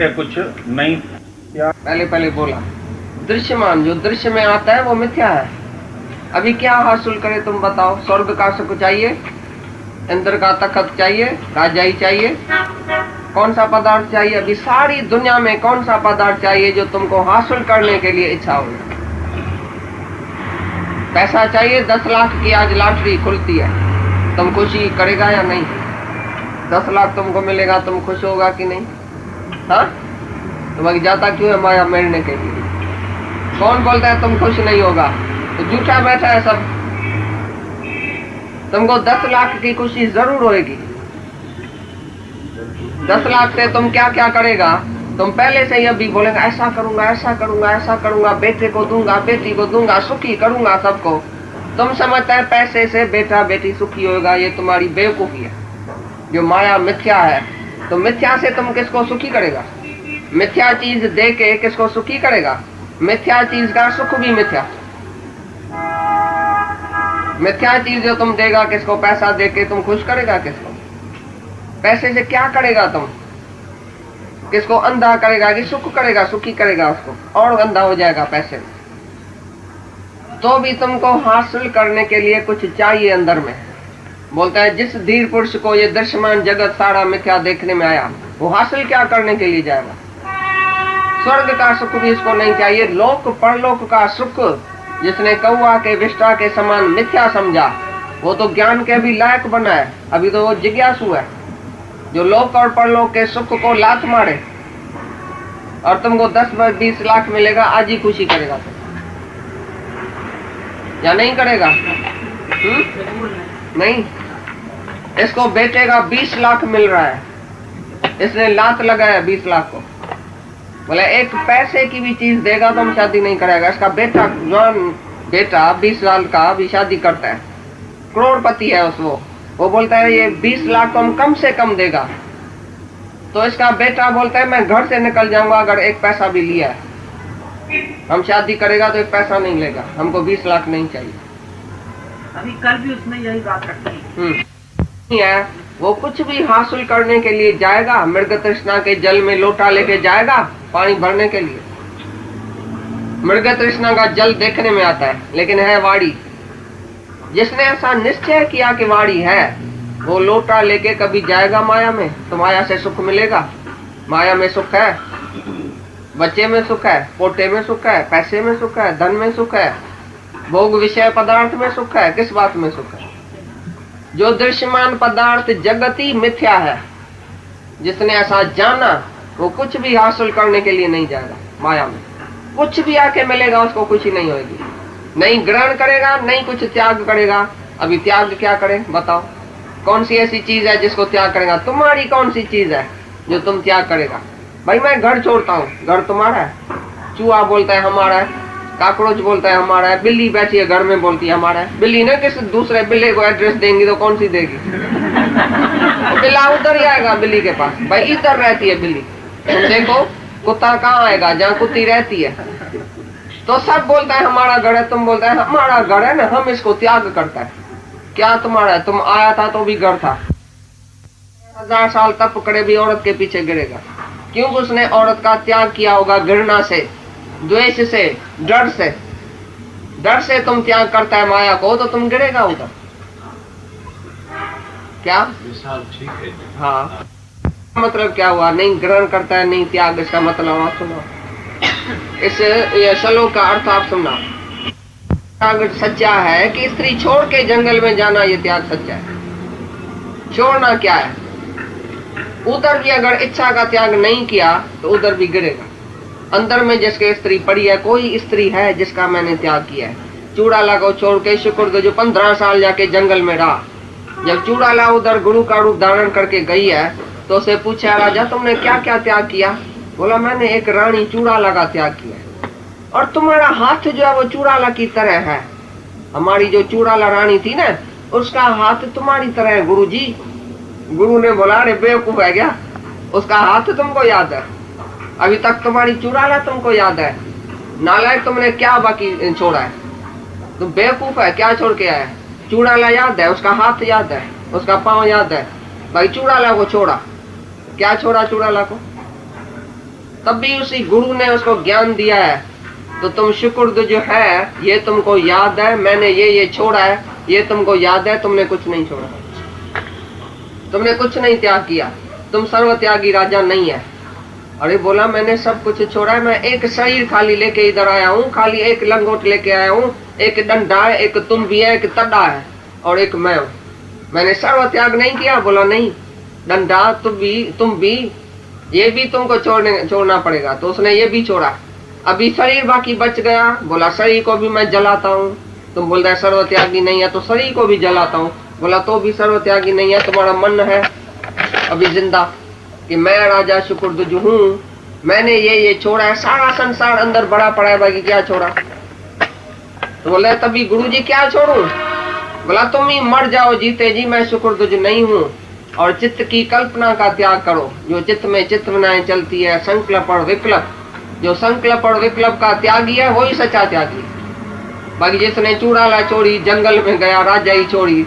कुछ नहीं पहले बोला दृश्यमान, जो दृश्य में आता है वो मिथ्या है। अभी क्या हासिल करे तुम बताओ। स्वर्ग का सुख चाहिए, इंद्र का तखत चाहिए, राजाई चाहिए, कौन सा पदार्थ चाहिए। अभी सारी दुनिया में कौन सा पदार्थ चाहिए जो तुमको हासिल करने के लिए इच्छा हो। पैसा चाहिए, 10 लाख की आज लॉटरी खुलती है, तुम खुशी करेगा या नहीं। 10 लाख तुमको मिलेगा, तुम खुश होगा कि नहीं। हाँ, तुम्हारी जाता क्यों है माया मेरने के लिए। कौन बोलता है तुम खुश नहीं होगा, तो झूठा बैठा है सब। तुमको 10 लाख की खुशी जरूर होगी। 10 लाख से तुम क्या क्या करेगा, तुम पहले से ही अभी बोलेगा ऐसा करूंगा, ऐसा करूंगा, ऐसा करूंगा, बेटे को दूंगा, बेटी को दूंगा, सुखी करूंगा सबको। तुम समझते हैं पैसे से बेटा बेटी सुखी होगा, ये तुम्हारी बेवकूफी है। जो माया मिथ्या है, तो मिथ्या से तुम किसको सुखी करेगा। मिथ्या चीज दे के किसको सुखी करेगा। मिथ्या चीज का सुख भी मिथ्या। मिथ्या चीज जो तुम देगा किसको, पैसा दे के तुम खुश करेगा किसको। पैसे से क्या करेगा तुम, किसको अंधा करेगा कि सुख करेगा, सुखी करेगा उसको, और अंधा हो जाएगा पैसे में। तो भी तुमको हासिल करने के लिए कुछ चाहिए अंदर में। बोलता है जिस धीर पुरुष को ये दृश्यमान जगत सारा मिथ्या देखने में आया, वो हासिल क्या करने के लिए जाएगा। स्वर्ग का सुख भी इसको नहीं चाहिए। लोक परलोक का सुख जिसने कौआ के विष्टा के समान मिथ्या समझा, वो तो ज्ञान के भी लायक बना है, अभी तो वो जिज्ञासु है। जो लोक और परलोक के सुख को लात मारे और तुमको 10-20 लाख मिलेगा, आज ही खुशी करेगा तुम या नहीं करेगा। नहीं, इसको बेटे का 20 लाख मिल रहा है, इसने लात लगाया 20 लाख को। बोले एक पैसे की भी चीज देगा तो हम शादी नहीं करेगा। इसका बेटा जवान बेटा 20 साल का भी शादी करता है, करोड़पति है वो बोलता है ये 20 लाख तो हम कम से कम देगा। तो इसका बेटा बोलता है मैं घर से निकल जाऊंगा अगर एक पैसा भी लिया है। हम शादी करेगा तो एक पैसा नहीं लेगा, हमको 20 लाख नहीं चाहिए। अभी कल भी उसने यही बात रखी है। वो कुछ भी हासिल करने के लिए जाएगा, मृग तृष्णा के जल में लोटा लेके जाएगा पानी भरने के लिए। मृग तृष्णा का जल देखने में आता है, लेकिन है वाड़ी। जिसने ऐसा निश्चय किया कि वाड़ी है, वो लोटा लेके कभी जाएगा माया में, तो माया से सुख मिलेगा। माया में सुख है, बच्चे में सुख है, पोटे में सुख है, पैसे में सुख है, धन में सुख है, भोग विषय पदार्थ में सुख है। किस बात में सुख है। जो दृश्यमान पदार्थ जगत ही मिथ्या है, जिसने ऐसा जाना वो कुछ भी हासिल करने के लिए नहीं जाएगा। माया में कुछ भी आके मिलेगा उसको कुछ ही नहीं होगी, नहीं ग्रहण करेगा, नहीं कुछ त्याग करेगा। अभी त्याग क्या करे बताओ? कौन सी ऐसी चीज है जिसको त्याग करेगा? तुम्हारी कौन सी चीज है जो तुम त्याग करेगा? भाई मैं घर छोड़ता हूँ, घर तुम्हारा है। चूहा बोलता है हमारा है, काकरोच बोलता है हमारा है, बिल्ली बैठी है घर में बोलती है हमारा है। बिल्ली ने किसी दूसरे बिल्ली को एड्रेस देंगी तो कौन सी देगी? बिल्ला उधर ही आएगा बिल्ली के पास। भाई इधर रहती है बिल्ली, तुम देखो कुत्ता कहाँ आएगा? जहाँ कुत्ती रहती है। तो सब बोलता है हमारा घर है, तुम बोलता है हमारा घर है ना, हम इसको त्याग करता है। क्या तुम्हारा है? तुम आया था तो भी घर था। 1000 साल तप करे भी औरत के पीछे गिरेगा। क्यों? उसने औरत का त्याग किया होगा घृणा से, द्वेष से, डर से। डर से तुम त्याग करता है माया को तो तुम गिरेगा उधर। क्या ठीक है। हाँ, मतलब क्या हुआ? नहीं ग्रहण करता है, नहीं त्याग। इसका मतलब आप सुनो, इस श्लोक का अर्थ आप सुनना। त्याग सच्चा है कि स्त्री छोड़ के जंगल में जाना, ये त्याग सच्चा है। छोड़ना क्या है? उधर भी अगर इच्छा का त्याग नहीं किया तो उधर भी गिरेगा। अंदर में जिसके स्त्री पड़ी है, कोई स्त्री है जिसका मैंने त्याग किया है। चूड़ाला को छोड़ के शुक्र जो 15 साल जाके जंगल में रहा। जब चूड़ाला उधर गुरु का रूप धारण करके गई है तो उसे पूछा, राजा तुमने क्या क्या त्याग किया? बोला मैंने एक रानी चूड़ाला का त्याग किया है। और तुम्हारा हाथ जो है वो चूड़ाला की तरह है। हमारी जो चूड़ाला रानी थी ना, उसका हाथ तुम्हारी तरह है गुरुजी। गुरु ने बोला अरे बेवकूफ है क्या, उसका हाथ तुमको याद है? अभी तक तुम्हारी चूड़ाला तुमको याद है? नालायक, तुमने क्या बाकी छोड़ा है? तुम बेवकूफ है, क्या छोड़ के आया? चूड़ाला याद है, उसका हाथ याद है, उसका पांव याद है। भाई चूड़ाला को छोड़ा। क्या छोड़ा चूड़ाला को? तब भी उसी गुरु ने उसको ज्ञान दिया है। तो तुम शुक्र जो है ये तुमको याद है, मैंने ये छोड़ा है, ये तुमको याद है, तुमने कुछ नहीं छोड़ा, तुमने कुछ नहीं त्याग किया। तुम सर्व त्यागी राजा नहीं है। अरे बोला मैंने सब कुछ छोड़ा है, मैं एक शरीर खाली लेके इधर आया हूँ, खाली एक लंगोट लेके आया हूँ, एक डंडा है, एक तुम भी है, एक तड्डा है और एक मैं हूँ। मैंने सर्व त्याग नहीं किया। बोला नहीं, डंडा तुम भी ये भी तुमको छोड़ना पड़ेगा। तो उसने ये भी छोड़ा। अभी शरीर बाकी बच गया। बोला शरीर को भी मैं जलाता हूँ। तुम बोलता है सर्व त्यागी नहीं है तो शरीर को भी जलाता हूँ। बोला तो भी सर्व त्यागी नहीं है, तुम्हारा मन है अभी जिंदा कि मैं राजा शुक्रध्वज हूँ, मैंने ये छोड़ा है। सारा संसार अंदर बड़ा पड़ा है, बाकी क्या छोड़ा? तो बोले तभी गुरुजी क्या छोड़ू? बोला तुम ही मर जाओ जीते जी, मैं शुक्रध्वज नहीं हूँ। और चित्त की कल्पना का त्याग करो। जो चित्त में चित्तनाएं चलती है, संकल्प और विकल्प, जो संकल्प और विकल्प का त्यागी है वही सच्चा त्यागी। बाकी जिसने चूड़ाला छोड़ी, जंगल में गया, राजा ही छोड़ी,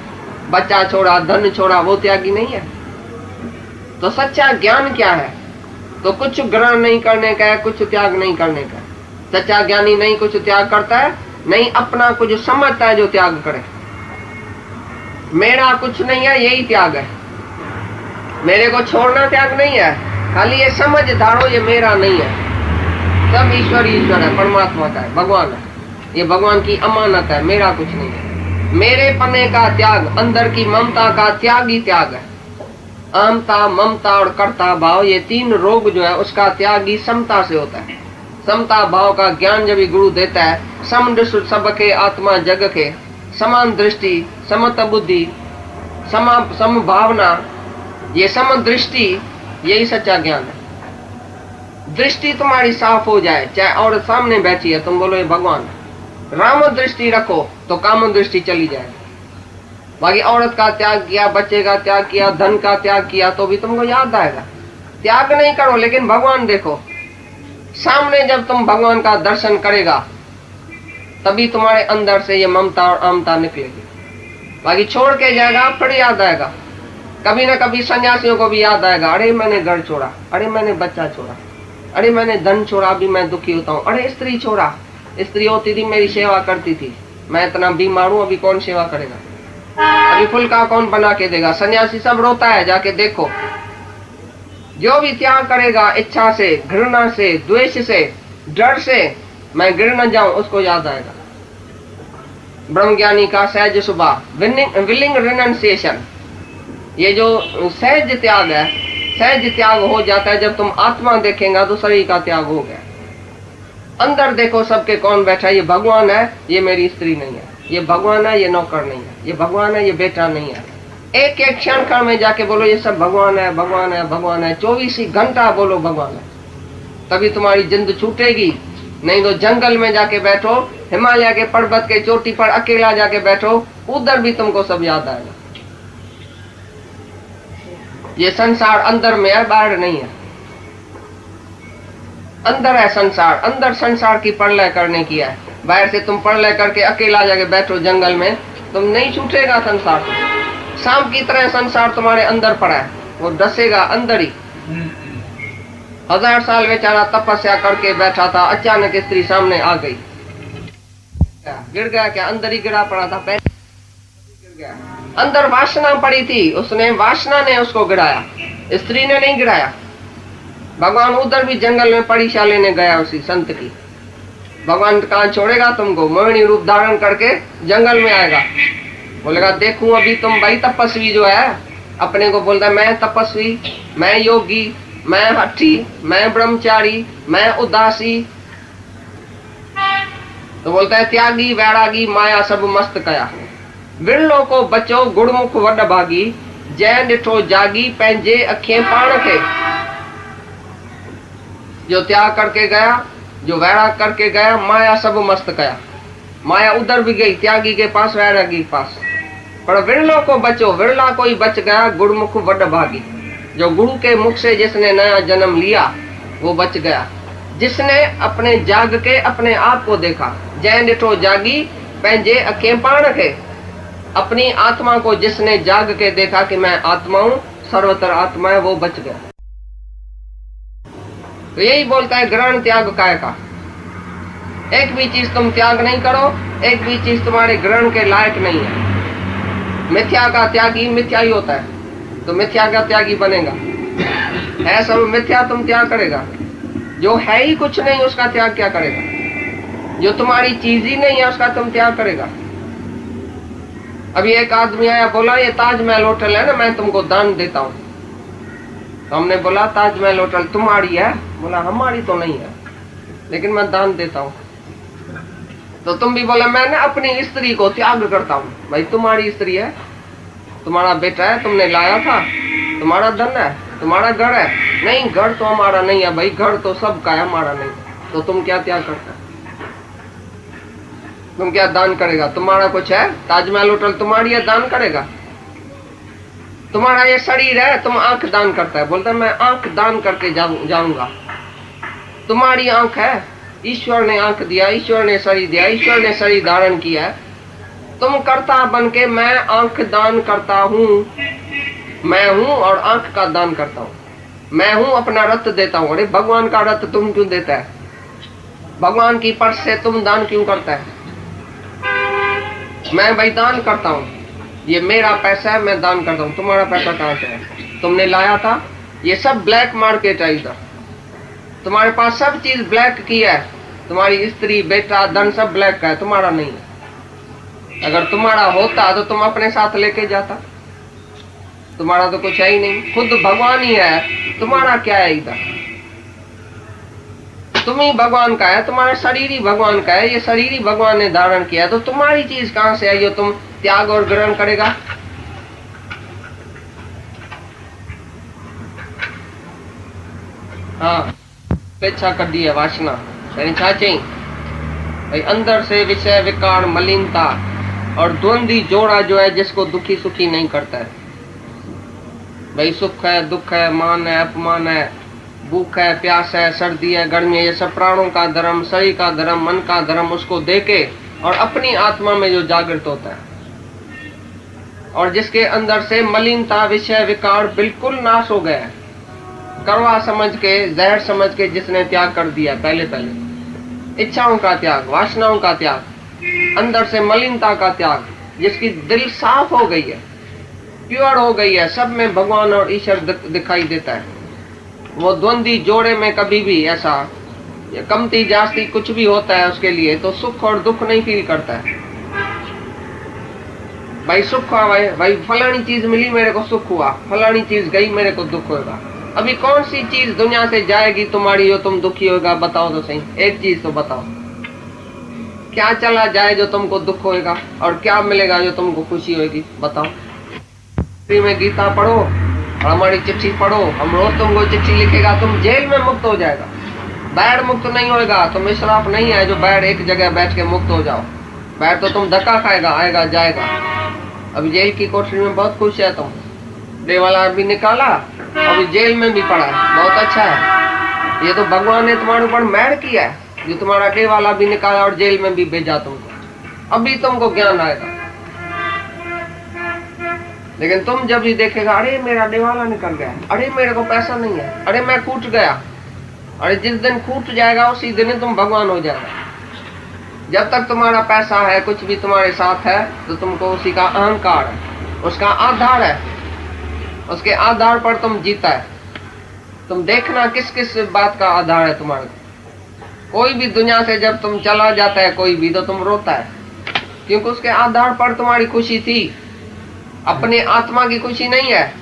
बच्चा छोड़ा, धन छोड़ा, वो त्यागी नहीं है। तो सच्चा ज्ञान क्या है? तो कुछ ग्रहण नहीं करने का है, कुछ त्याग नहीं करने का। सच्चा ज्ञानी नहीं कुछ त्याग करता है, नहीं अपना कुछ समझता है जो त्याग करे। मेरा कुछ नहीं है, यही त्याग है। मेरे को छोड़ना त्याग नहीं है, खाली ये समझ धारो ये मेरा नहीं है। सब ईश्वर है, परमात्मा का है, भगवान है। ये भगवान की अमानत है, मेरा कुछ नहीं है। मेरे पने का त्याग, अंदर की ममता का त्याग ही त्याग है। अहमता, ममता और कर्ता भाव, ये 3 रोग जो है उसका त्याग ही समता से होता है। समता भाव का ज्ञान जब गुरु देता है, समदृष्टि सबके आत्मा जग के, समान दृष्टि, समत बुद्धि, सम भावना, ये सम दृष्टि, यही सच्चा ज्ञान है। दृष्टि तुम्हारी साफ हो जाए, चाहे और सामने बैठी है, तुम बोलो ये भगवान है। राम दृष्टि रखो तो काम दृष्टि चली जाए। बाकी औरत का त्याग किया, बच्चे का त्याग किया, धन का त्याग किया तो भी तुमको याद आएगा। त्याग नहीं करो लेकिन भगवान देखो। सामने जब तुम भगवान का दर्शन करेगा तभी तुम्हारे अंदर से ये ममता और अहमता निकलेगी। बाकी छोड़ के जाएगा फिर याद आएगा। कभी ना कभी सन्यासियों को भी याद आएगा, अरे मैंने घर छोड़ा, अरे मैंने बच्चा छोड़ा, अरे मैंने धन छोड़ा, अभी मैं दुखी होता हूँ, अरे स्त्री छोड़ा, स्त्री होती थी मेरी सेवा करती थी, मैं इतना बीमार हूँ, अभी कौन सेवा करेगा, अभी फुल्का कौन बना के देगा। सन्यासी सब रोता है, जाके देखो। जो भी त्याग करेगा इच्छा से, घृणा से, द्वेष से, डर से, मैं गिर न जाऊं, उसको याद आएगा। ब्रह्मज्ञानी का सहज सुबह, विलिंग रिनंसिएशन, ये जो सहज त्याग है, सहज त्याग हो जाता है जब तुम आत्मा देखेंगे तो शरीर का त्याग हो गया। अंदर देखो सबके कौन बैठा है, ये भगवान है, ये मेरी स्त्री नहीं है, ये भगवान है, ये नौकर नहीं है, ये भगवान है, ये बेटा नहीं है। एक एक क्षण काल में जाके बोलो ये सब भगवान है, भगवान है, भगवान है, 24 ही घंटा बोलो भगवान है, तभी तुम्हारी जिंद छूटेगी। नहीं तो जंगल में जाके बैठो, हिमालय के पर्वत के चोटी पर अकेला जाके बैठो, उधर भी तुमको सब याद आएगा। ये संसार अंदर में है, बाहर नहीं है। अंदर है संसार, अंदर संसार की प्रलय करने की है। बाहर से तुम प्रलय करके अकेला जाके बैठो जंगल में, तुम नहीं छूटेगा संसार से। सांप की तरह संसार तुम्हारे अंदर पड़ा है, वो डसेगा अंदर ही। 1000 साल बेचारा तपस्या करके बैठा था, अचानक स्त्री सामने आ गई, गिर गया क्या? अंदर ही गिरा पड़ा था, पैर गिर गया। अंदर वासना पड़ी थी, उसने वासना ने उसको गिराया, स्त्री ने नहीं गिराया। भगवान उधर भी जंगल में परीक्षा लेने गया उसी संत की। भगवान कहाँ छोड़ेगा तुमको? मोहिनी रूप धारण करके जंगल में आएगा, बोलेगा देखूं अभी तुम भाई तपस्वी जो है, अपने को बोलता है मैं तपस्वी, मैं योगी, मैं हठी, मैं ब्रह्मचारी, मैं उदासी। तो बोलता है त्यागी वैरागी माया सब मस्त कया, विरलो को बचो गुड़मुख वड भागी, जय डिठो जागी पंहिंजे अखियां पाण खे। जो त्याग करके गया, जो वैराग करके गया, माया सब मस्त कया। माया उधर भी गई त्यागी के पास, वैरागी के पास, पर विरलो को बचो, विरला कोई बच गया, गुड़मुख वड भागी। जो गुरु के मुख से जिसने नया जन्म लिया वो बच गया, जिसने अपने जाग के अपने आप को देखा। जय डिठो जागी पंहिंजे अखियां पाण खे, अपनी आत्मा को जिसने जाग के देखा कि मैं आत्मा हूं, सर्वत्र आत्मा है, वो बच गया। तो यही बोलता है ग्रहण त्याग काय का। एक भी चीज तुम त्याग नहीं करो, एक भी चीज तुम्हारे ग्रहण के लायक नहीं है। मिथ्या का त्यागी मिथ्या ही होता है, तो मिथ्या का त्यागी बनेगा। है सब मिथ्या, तुम त्याग करेगा। जो है ही कुछ नहीं उसका त्याग क्या करेगा? जो तुम्हारी चीज ही नहीं है उसका तुम त्याग करेगा। अभी एक आदमी आया, बोला ये ताजमहल होटल है ना, मैं तुमको दान देता हूँ। तो हमने बोला ताजमहल होटल तुम्हारी है? बोला हमारी तो नहीं है, लेकिन मैं दान देता हूँ। तो तुम भी बोला मैं ना अपनी स्त्री को त्याग करता हूँ। भाई तुम्हारी स्त्री है, तुम्हारा बेटा है, तुमने लाया था, तुम्हारा धन है, तुम्हारा घर है। नहीं घर तो हमारा नहीं है भाई, घर तो सबका है, हमारा नहीं। तो तुम क्या त्याग करता है? तुम क्या दान करेगा? तुम्हारा कुछ है? ताजमहल होटल तुम्हारी है, दान करेगा? तुम्हारा ये शरीर है, तुम आंख दान करता है, बोलता है मैं आंख दान करके जाऊंगा। तुम्हारी आंख है, ईश्वर ने आंख दिया, ईश्वर ने शरीर दिया, ईश्वर ने शरीर धारण किया है। तुम करता बन के मैं आंख दान करता हूँ, मैं हूँ और आंख का दान करता हूँ। मैं हूँ अपना रत्न देता हूँ। अरे भगवान का रत्न तुम क्यों देता है? भगवान की पर्स से तुम दान क्यों करता है? मैं भाई दान करता हूँ, ये मेरा पैसा है, मैं दान करता हूँ। तुम्हारा पैसा कहाँ से है? तुमने लाया था। ये सब ब्लैक मार्केट है, इधर तुम्हारे पास सब चीज ब्लैक की है। तुम्हारी स्त्री, बेटा, धन सब ब्लैक का है, तुम्हारा नहीं है। अगर तुम्हारा होता तो तुम अपने साथ लेके जाता। तुम्हारा तो कुछ है ही नहीं, खुद भगवान ही है, तुम्हारा क्या है? इधर तुम ही भगवान का है, तुम्हारा शरीर ही भगवान का है, ये शरीर ही भगवान ने धारण किया है। तो तुम्हारी चीज कहां से आई जो तुम त्याग और ग्रहण करेगा? हाँ अपेक्षा कर दी है वासना। छा चई भाई अंदर से विषय विकार मलिनता और द्वंद्वी जोड़ा जो है जिसको दुखी सुखी नहीं करता है। भाई सुख है, दुख है, मान है, अपमान है, भूख है, प्यास है, सर्दी है, गर्मी है, ये सब प्राणों का धर्म, शरीर का धर्म, मन का धर्म, उसको देके और अपनी आत्मा में जो जागृत होता है और जिसके अंदर से मलिनता विषय विकार बिल्कुल नाश हो गया है, कड़वा समझ के, जहर समझ के जिसने त्याग कर दिया पहले इच्छाओं का त्याग, वासनाओं का त्याग, अंदर से मलिनता का त्याग, जिसकी दिल साफ हो गई है, प्योर हो गई है, सब में भगवान और ईश्वर दिखाई देता है। वो द्वंद्वी जोड़े में कभी भी ऐसा कमती जास्ती कुछ भी होता है उसके लिए तो सुख और दुख नहीं फील करता है। भाई सुख हुआ, भाई फलानी चीज मिली मेरे को सुख हुआ, फलानी चीज गई मेरे को दुख होगा। अभी कौन सी चीज दुनिया से जाएगी तुम्हारी जो तुम दुखी होगा? बताओ तो सही, एक चीज तो बताओ। क्या चला जाए जो तुमको दुख होएगा, और क्या मिलेगा जो तुमको खुशी होगी? बताओ। फ्री में गीता पढ़ो और हमारी चिट्ठी पढ़ो, हम रोज तुमको चिट्ठी लिखेगा, तुम जेल में मुक्त हो जाएगा। बैर मुक्त नहीं होएगा। तुम इशराफ नहीं है जो बैर एक जगह बैठ के मुक्त हो जाओ। बैर तो तुम धक्का खाएगा, आएगा जाएगा। अभी जेल की कोठरी में बहुत खुश है तुम, डे वाला भी निकाला, अभी जेल में भी पड़ा है, बहुत अच्छा है। ये तो भगवान ने तुम्हारे ऊपर मेहर किया है जो तुम्हारा डे वाला भी निकाला और जेल में भी भेजा तुमको। अभी तुमको ज्ञान आएगा। लेकिन तुम जब भी देखेगा, अरे मेरा डे वाला निकल गया, अरे मेरे को पैसा नहीं है, अरे मैं कूट गया, अरे जिस दिन कूट जाएगा उसी दिन तुम भगवान हो जाएगा। जब तक तुम्हारा पैसा है, कुछ भी तुम्हारे साथ है, तो तुमको उसी का अहंकार है, उसका आधार है, उसके आधार पर तुम जीता है। तुम देखना किस किस बात का आधार है तुम्हारे। कोई भी दुनिया से जब तुम चला जाता है कोई भी, तो तुम रोता है, क्योंकि उसके आधार पर तुम्हारी खुशी थी। अपने आत्मा की खुशी नहीं है,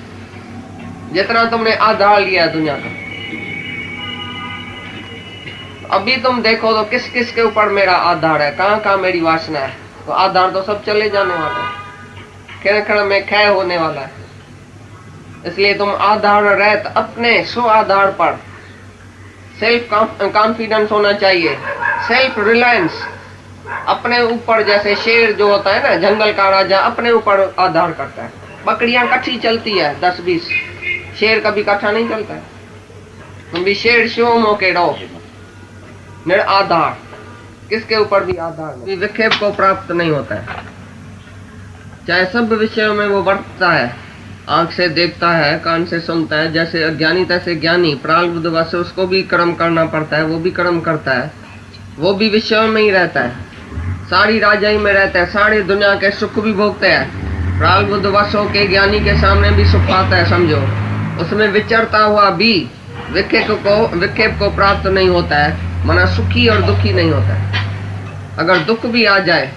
जितना तुमने आधार लिया दुनिया का। अभी तुम देखो तो किस किस के ऊपर मेरा आधार है, कहाँ कहाँ मेरी वासना है, तो आधार तो सब चले जाने वाला है, क्षण क्षण में क्षय होने वाला है। इसलिए तुम आधार रहत अपने स्व आधार पर सेल्फ कॉन्फिडेंस होना चाहिए, सेल्फ रिलायंस अपने ऊपर। जैसे शेर जो होता है ना, जंगल का राजा अपने ऊपर आधार करता है। बकरियां इकट्ठी चलती है 10-20, शेर कभी इकट्ठा नहीं चलता है। तुम भी शेर शिव मौके रहो, निराधार, किसके ऊपर भी आधार नहीं। विक्षेप को प्राप्त नहीं होता है, चाहे सब विषयों में वो बढ़ता है। आंख से देखता है, कान से सुनता है, जैसे अज्ञानी तैसे ज्ञानी। प्रारब्धवश उसको भी कर्म करना पड़ता है, वो भी कर्म करता है, वो भी विषयों में ही रहता है, सारी राजाई में रहता है, सारी दुनिया के सुख भी भोगते हैं। प्रारब्धवशों के ज्ञानी के सामने भी सुख आता है, समझो। उसमें विचरता हुआ भी विक्षेप को प्राप्त नहीं होता है, मना सुखी और दुखी नहीं होता है। अगर दुख भी आ जाए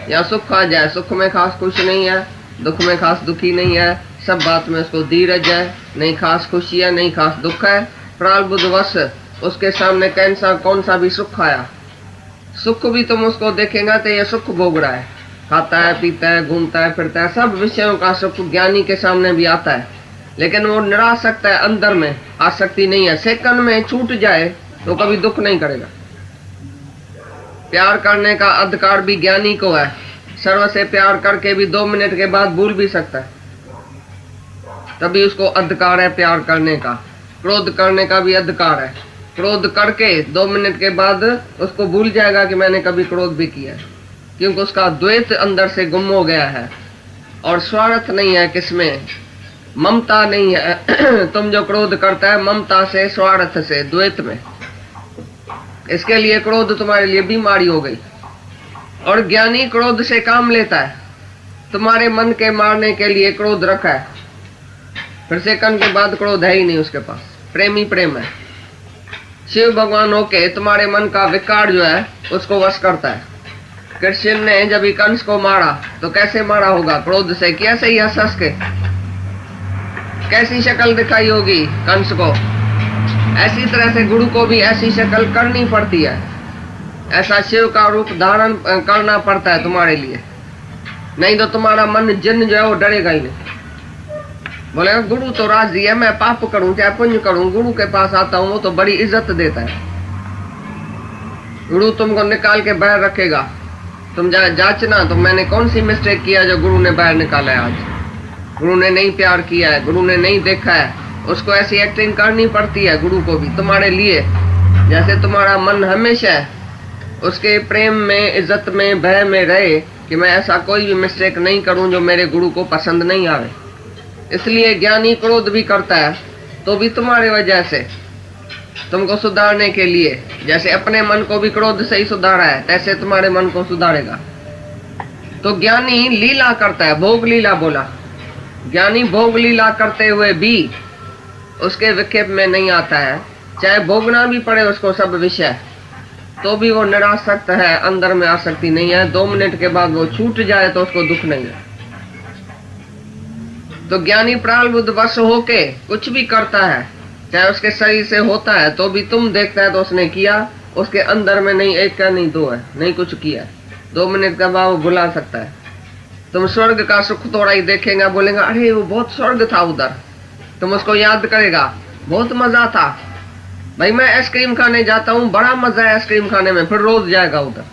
या सुख आ जाए, सुख में खास कुछ नहीं है, दुख में खास दुखी नहीं है, सब बात में उसको धीरज है, नहीं खास खुशी है, नहीं खास दुख है। प्रारब्धवश उसके सामने कौन सा भी सुख आया, सुख भी तुम उसको देखेगा तो ये सुख भोग रहा है, खाता है, पीता है, घूमता है, फिरता है, सब विषयों का सुख ज्ञानी के सामने भी आता है। लेकिन वो निरासक्त है, अंदर में आसक्ति नहीं है। सेकंड में छूट जाए तो कभी दुख नहीं करेगा। प्यार करने का अधिकार भी ज्ञानी को है, सर्व से प्यार करके भी 2 मिनट के बाद भूल भी सकता है, तभी उसको अधिकार है प्यार करने का। क्रोध करने का भी अधिकार है, क्रोध करके 2 मिनट के बाद उसको भूल जाएगा कि मैंने कभी क्रोध भी किया है, क्योंकि उसका द्वैत अंदर से गुम हो गया है। और स्वार्थ नहीं है किसमें, ममता नहीं है। तुम जो क्रोध करता है ममता से, स्वार्थ से, द्वैत में, इसके लिए क्रोध तुम्हारे लिए बीमारी हो गई। और ज्ञानी क्रोध से काम लेता है, तुम्हारे मन के मारने के लिए क्रोध रखा है, फिर सेकंड के बाद क्रोध है ही नहीं उसके पास, प्रेमी प्रेम है। शिव भगवान होके तुम्हारे मन का विकार जो है उसको वश करता है। कृष्ण ने जब कंस को मारा तो कैसे मारा होगा? क्रोध से। कैसे ही हंस के, कैसी शक्ल दिखाई होगी कंस को? ऐसी तरह से गुरु को भी ऐसी शक्ल करनी पड़ती है, ऐसा शिव का रूप धारण करना पड़ता है तुम्हारे लिए, नहीं तो तुम्हारा मन जिन जो है वो डरेगा ही नहीं। बोलेगा गुरु तो राजी है, मैं पाप करूं चाहे पुण्य करूं, गुरु के पास आता हूं, वो तो बड़ी इज्जत देता है। गुरु तुमको निकाल के बाहर रखेगा, तुम जांचना तो मैंने कौन सी मिस्टेक किया जो गुरु ने बाहर निकाला है। आज गुरु ने नहीं प्यार किया है, गुरु ने नहीं देखा है, उसको ऐसी एक्टिंग करनी पड़ती है गुरु को भी तुम्हारे लिए, जैसे तुम्हारा मन हमेशा उसके प्रेम में, इज्जत में, भय में रहे कि मैं ऐसा कोई भी मिस्टेक नहीं करूं जो मेरे गुरु को पसंद नहीं आवे। इसलिए ज्ञानी क्रोध भी करता है तो भी तुम्हारी वजह से, तुमको सुधारने के लिए। जैसे अपने मन को भी क्रोध से ही सुधारा है, तैसे तुम्हारे मन को सुधारेगा। तो ज्ञानी लीला करता है, भोग लीला बोला। ज्ञानी भोग लीला करते हुए भी उसके विक्षेप में नहीं आता है, चाहे भोगना भी पड़े उसको सब विषय, तो भी वो निरासक्त है, अंदर में आसक्ति नहीं है। 2 मिनट के बाद वो छूट जाए तो उसको दुख नहीं है। तो ज्ञानी प्रारब्ध वश होके कुछ भी करता है, चाहे उसके शरीर से होता है तो भी तुम देखता है तो उसने किया, उसके अंदर में नहीं एक का नहीं दो है, नहीं कुछ किया, 2 मिनट का बाद वो भुला सकता है। तुम स्वर्ग का सुख थोड़ा ही देखेगा, बोलेगा अरे वो बहुत स्वर्ग था उधर, तुम उसको याद करेगा, बहुत मजा था भाई, मैं आइसक्रीम खाने जाता हूँ, बड़ा मजा है आइसक्रीम खाने में, फिर रोज जाएगा उधर।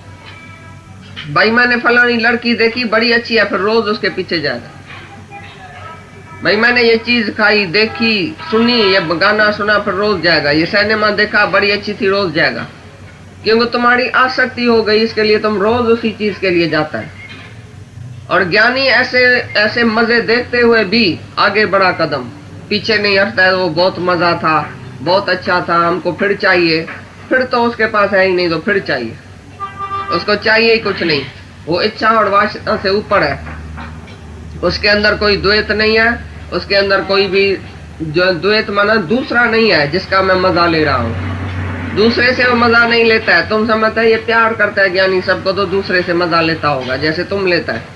भाई मैंने फलानी लड़की देखी बड़ी अच्छी है, फिर रोज उसके पीछे जाएगा। भाई मैंने ये चीज खाई, देखी, सुनी, ये गाना सुना, फिर रोज जाएगा। ये सिनेमा देखा बड़ी अच्छी थी, रोज जाएगा, क्योंकि तुम्हारी आसक्ति हो गई, इसके लिए तुम रोज उसी चीज के लिए जाता है। और ज्ञानी ऐसे ऐसे मजे देखते हुए भी आगे बढ़ा कदम पीछे नहीं हटता है। वो बहुत मजा था, बहुत अच्छा था, हमको फिर चाहिए, फिर तो उसके पास है ही नहीं तो फिर चाहिए, उसको चाहिए ही कुछ नहीं। वो इच्छा और वासना से ऊपर है, उसके अंदर कोई द्वैत नहीं है, उसके अंदर कोई भी जो द्वैत माना दूसरा नहीं है जिसका मैं मजा ले रहा हूँ। दूसरे से वो मजा नहीं लेता है। तुम समझते है ये प्यार करता है ज्ञानी सबको, तो दूसरे से मजा लेता होगा जैसे तुम लेता है।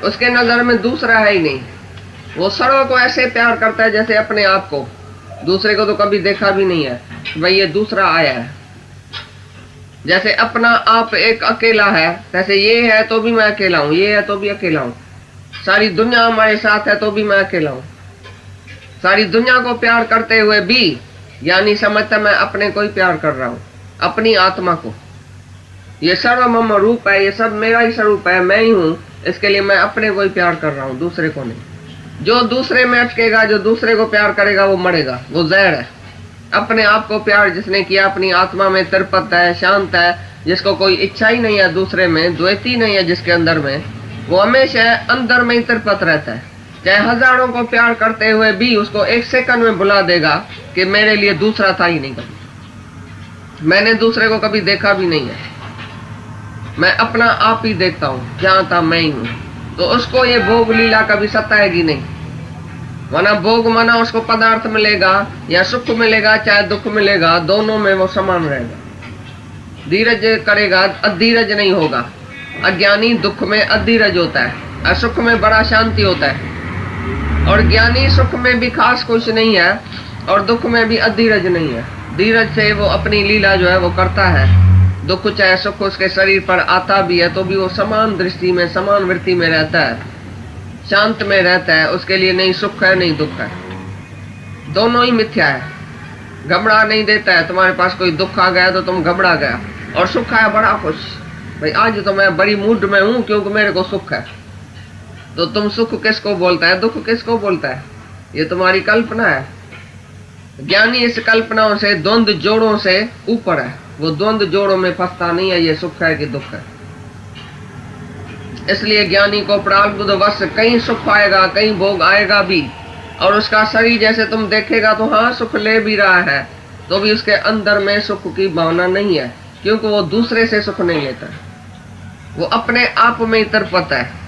उसके नजर में दूसरा है ही नहीं, वो सर्व को ऐसे प्यार करता है जैसे अपने आप को। दूसरे को तो कभी देखा भी नहीं है भाई ये दूसरा आया है। जैसे अपना आप एक अकेला है, वैसे ये है तो भी मैं अकेला हूँ, ये है तो भी अकेला हूँ, सारी दुनिया हमारे साथ है तो भी मैं अकेला हूँ। सारी दुनिया को प्यार करते हुए भी यानी समझता मैं अपने को ही प्यार कर रहा हूँ, अपनी आत्मा को। ये सर्व मम रूप है, ये सब मेरा ही स्वरूप है, मैं ही हूँ, इसके लिए मैं अपने को ही प्यार कर रहा हूँ, दूसरे को नहीं। जो दूसरे में अटकेगा, जो दूसरे को प्यार करेगा वो मरेगा, वो जहर है। अपने आप को प्यार जिसने किया, अपनी आत्मा में तिरपत है, शांत है, जिसको कोई इच्छा ही नहीं है दूसरे में, द्वैती नहीं है जिसके अंदर में, वो हमेशा अंदर में ही तिरपत रहता है। चाहे हजारों को प्यार करते हुए भी उसको एक सेकंड में भुला देगा कि मेरे लिए दूसरा था ही नहीं, कभी मैंने दूसरे को कभी देखा भी नहीं है, मैं अपना आप ही देखता हूँ, जहां था मैं ही हूँ। तो उसको ये भोग लीला कभी सताएगी नहीं। वरना भोग माना उसको पदार्थ मिलेगा या सुख मिलेगा चाहे दुख मिलेगा, दोनों में वो समान रहेगा। धीरज करेगा, अधीरज नहीं होगा। अज्ञानी दुख में अधीरज होता है, असुख में बड़ा शांति होता है। और ज्ञानी सुख में भी खास कुछ नहीं है और दुख में भी अधीरज नहीं है। धीरज से वो अपनी लीला जो है वो करता है। दुख चाहे सुख उसके शरीर पर आता भी है तो भी वो समान दृष्टि में, समान वृत्ति में रहता है, शांत में रहता है। उसके लिए नहीं सुख है नहीं दुख है, दोनों ही मिथ्या है। घबरा नहीं देता है। तुम्हारे पास कोई दुख आ गया तो तुम घबरा गया, और सुख आया बड़ा खुश, भाई आज तो मैं बड़ी मूड में हूं क्योंकि मेरे को सुख है। तो तुम सुख किसको बोलता है, दुख किसको बोलता है? ये तुम्हारी कल्पना है। ज्ञानी इस कल्पनाओं से, द्वंद्व जोड़ों से ऊपर है। वो द्वंद्व जोड़ों में फंसता नहीं है, ये सुख है कि दुख है। इसलिए ज्ञानी को प्रारब्ध वश कहीं सुख आएगा, कहीं भोग आएगा भी, और उसका शरीर जैसे तुम देखेगा तो हाँ सुख ले भी रहा है, तो भी उसके अंदर में सुख की भावना नहीं है, क्योंकि वो दूसरे से सुख नहीं लेता है, वो अपने आप में ही तड़पता है।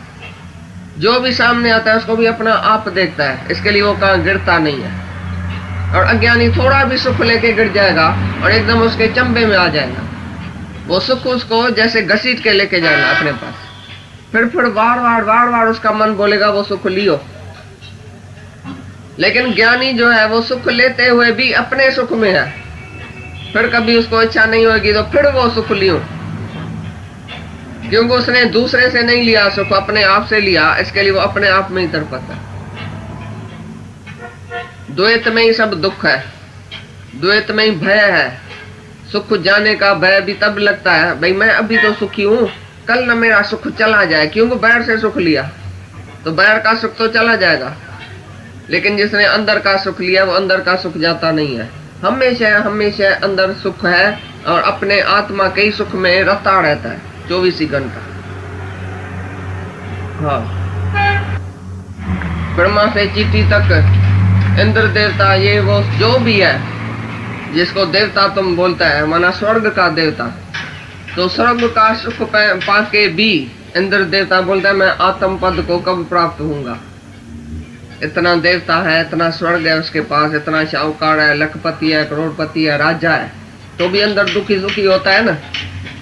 जो भी सामने आता है उसको भी अपना आप देखता है, इसके लिए वो कहाँ गिरता नहीं है। और अज्ञानी थोड़ा भी सुख लेके गिर जाएगा और एकदम उसके चंबे में आ जाएगा। वो सुख उसको जैसे घसीट के लेके जाएगा अपने पास, फिर बार बार उसका मन बोलेगा वो सुख लियो। लेकिन ज्ञानी जो है वो सुख लेते हुए भी अपने सुख में है, फिर कभी उसको इच्छा नहीं होगी तो फिर वो सुख लियो, क्योंकि उसने दूसरे से नहीं लिया सुख, अपने आप से लिया। इसके लिए वो अपने आप में ही तड़पता है। द्वैत में ही सब दुख है, द्वैत में ही भय है। सुख जाने का भय भी तब लगता है, भाई मैं अभी तो सुखी हूं, कल न मेरा सुख चला जाए, क्योंकि बैर से सुख लिया तो बैर का सुख तो चला जाएगा। लेकिन जिसने अंदर का सुख लिया वो अंदर का सुख जाता नहीं है, हमेशा हमेशा अंदर सुख है और अपने आत्मा के ही सुख में रता रहता है 24 ही घंटा। हाँ, ब्रह्मा से चीटी तक, इंद्र देवता, ये वो जो भी है जिसको देवता तुम बोलता है, माना स्वर्ग का देवता, तो स्वर्ग का सुख पाके भी इंद्र देवता बोलता है मैं आत्म पद को कब प्राप्त होऊंगा। इतना देवता है, इतना स्वर्ग है उसके पास, इतना शाहूकार है, लखपति है, करोड़पति है, राजा है, तो भी अंदर दुखी दुखी होता है ना।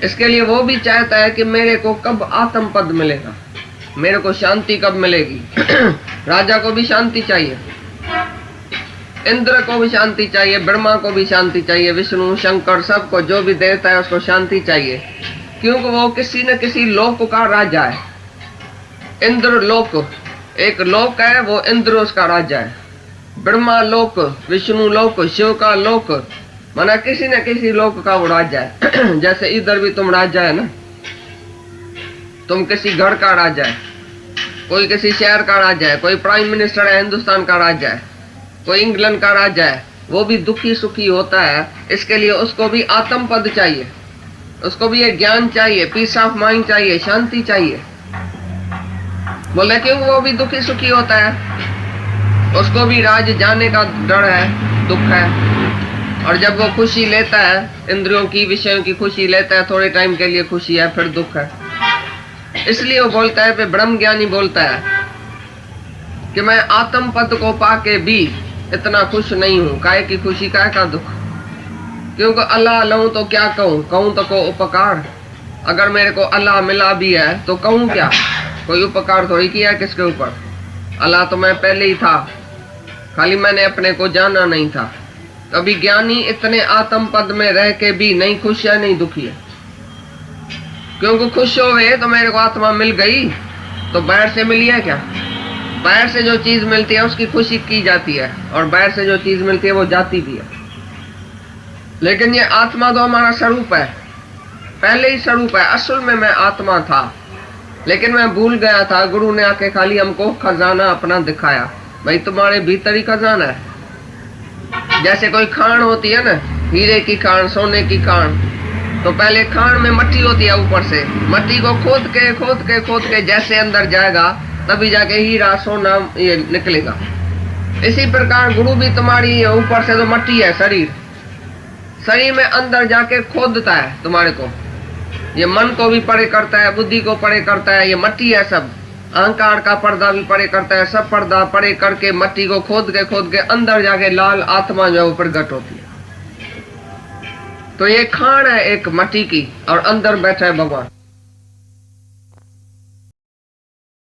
इसके लिए वो भी चाहता है कि मेरे को कब आत्म पद मिलेगा, मेरे को शांति कब मिलेगी। राजा को भी शांति चाहिए, इंद्र को भी शांति चाहिए, ब्रह्मा को भी शांति चाहिए, विष्णु शंकर सबको, जो भी देवता है उसको शांति चाहिए, क्योंकि वो किसी न किसी लोक का राजा है। इंद्र लोक एक लोक है, वो इंद्र उसका राजा है। ब्रह्मा लोक, विष्णु लोक, शिव का लोक, माना किसी न किसी लोक का वो राजा है। जैसे इधर भी तुम राजा है ना, तुम किसी घर का राजा है, कोई किसी शहर का राजा है, कोई प्राइम मिनिस्टर है हिंदुस्तान का राजा है, कोई इंग्लैंड का राजा है, वो भी दुखी सुखी होता है। इसके लिए उसको भी आत्म पद चाहिए, उसको भी ये ज्ञान चाहिए, पीस ऑफ माइंड चाहिए, शांति चाहिए। बोले क्यों वो भी दुखी सुखी होता है, उसको भी राज जाने का डर है, दुख है। और जब वो खुशी लेता है, इंद्रियों की विषयों की खुशी लेता है, थोड़े टाइम के लिए खुशी है, फिर दुख है। इसलिए वो बोलता है, ब्रह्म ज्ञानी बोलता है कि मैं आत्म पद को पाके भी इतना खुश नहीं हूं। काहे की खुशी, काहे का दुख, क्योंकि अल्लाह लऊं तो क्या कहूं, कहूं तो को उपकार। अगर मेरे को अल्लाह मिला भी है तो कहूं क्या, कोई उपकार थोड़ी किया किसके ऊपर। अल्लाह तो मैं पहले ही था, खाली मैंने अपने को जाना नहीं था। कभी ज्ञानी इतने आत्म पद में रह के भी नहीं खुश है, नहीं दुखी है, क्योंकि खुश होवे तो मेरे को आत्मा मिल गई, तो बाहर से मिली है क्या। बाहर से जो चीज मिलती है उसकी खुशी की जाती है, और बाहर से जो चीज मिलती है वो जाती भी है। लेकिन ये आत्मा तो हमारा स्वरूप है, पहले ही स्वरूप है। असल में मैं आत्मा था, लेकिन मैं भूल गया था। गुरु ने आके खाली हमको खजाना अपना दिखाया, भाई तुम्हारे भीतर ही खजाना है। जैसे कोई खान होती है ना, हीरे की खान, सोने की खान, तो पहले खान में मट्टी होती है, ऊपर से मट्टी को खोद के जैसे अंदर जाएगा तभी जाके हीरा सोना ये निकलेगा। इसी प्रकार गुरु भी तुम्हारी ऊपर से जो मट्टी है, शरीर में अंदर जाके खोदता है तुम्हारे को। ये मन को भी परे करता है, बुद्धि को परे करता है, ये मट्टी है सब। अहंकार का पर्दा भी परे करता है, सब पर्दा परे करके मट्टी को खोद के अंदर जाके लाल आत्मा जो है प्रकट होती है। तो ये खान है एक मट्टी की, और अंदर बैठा है भगवान।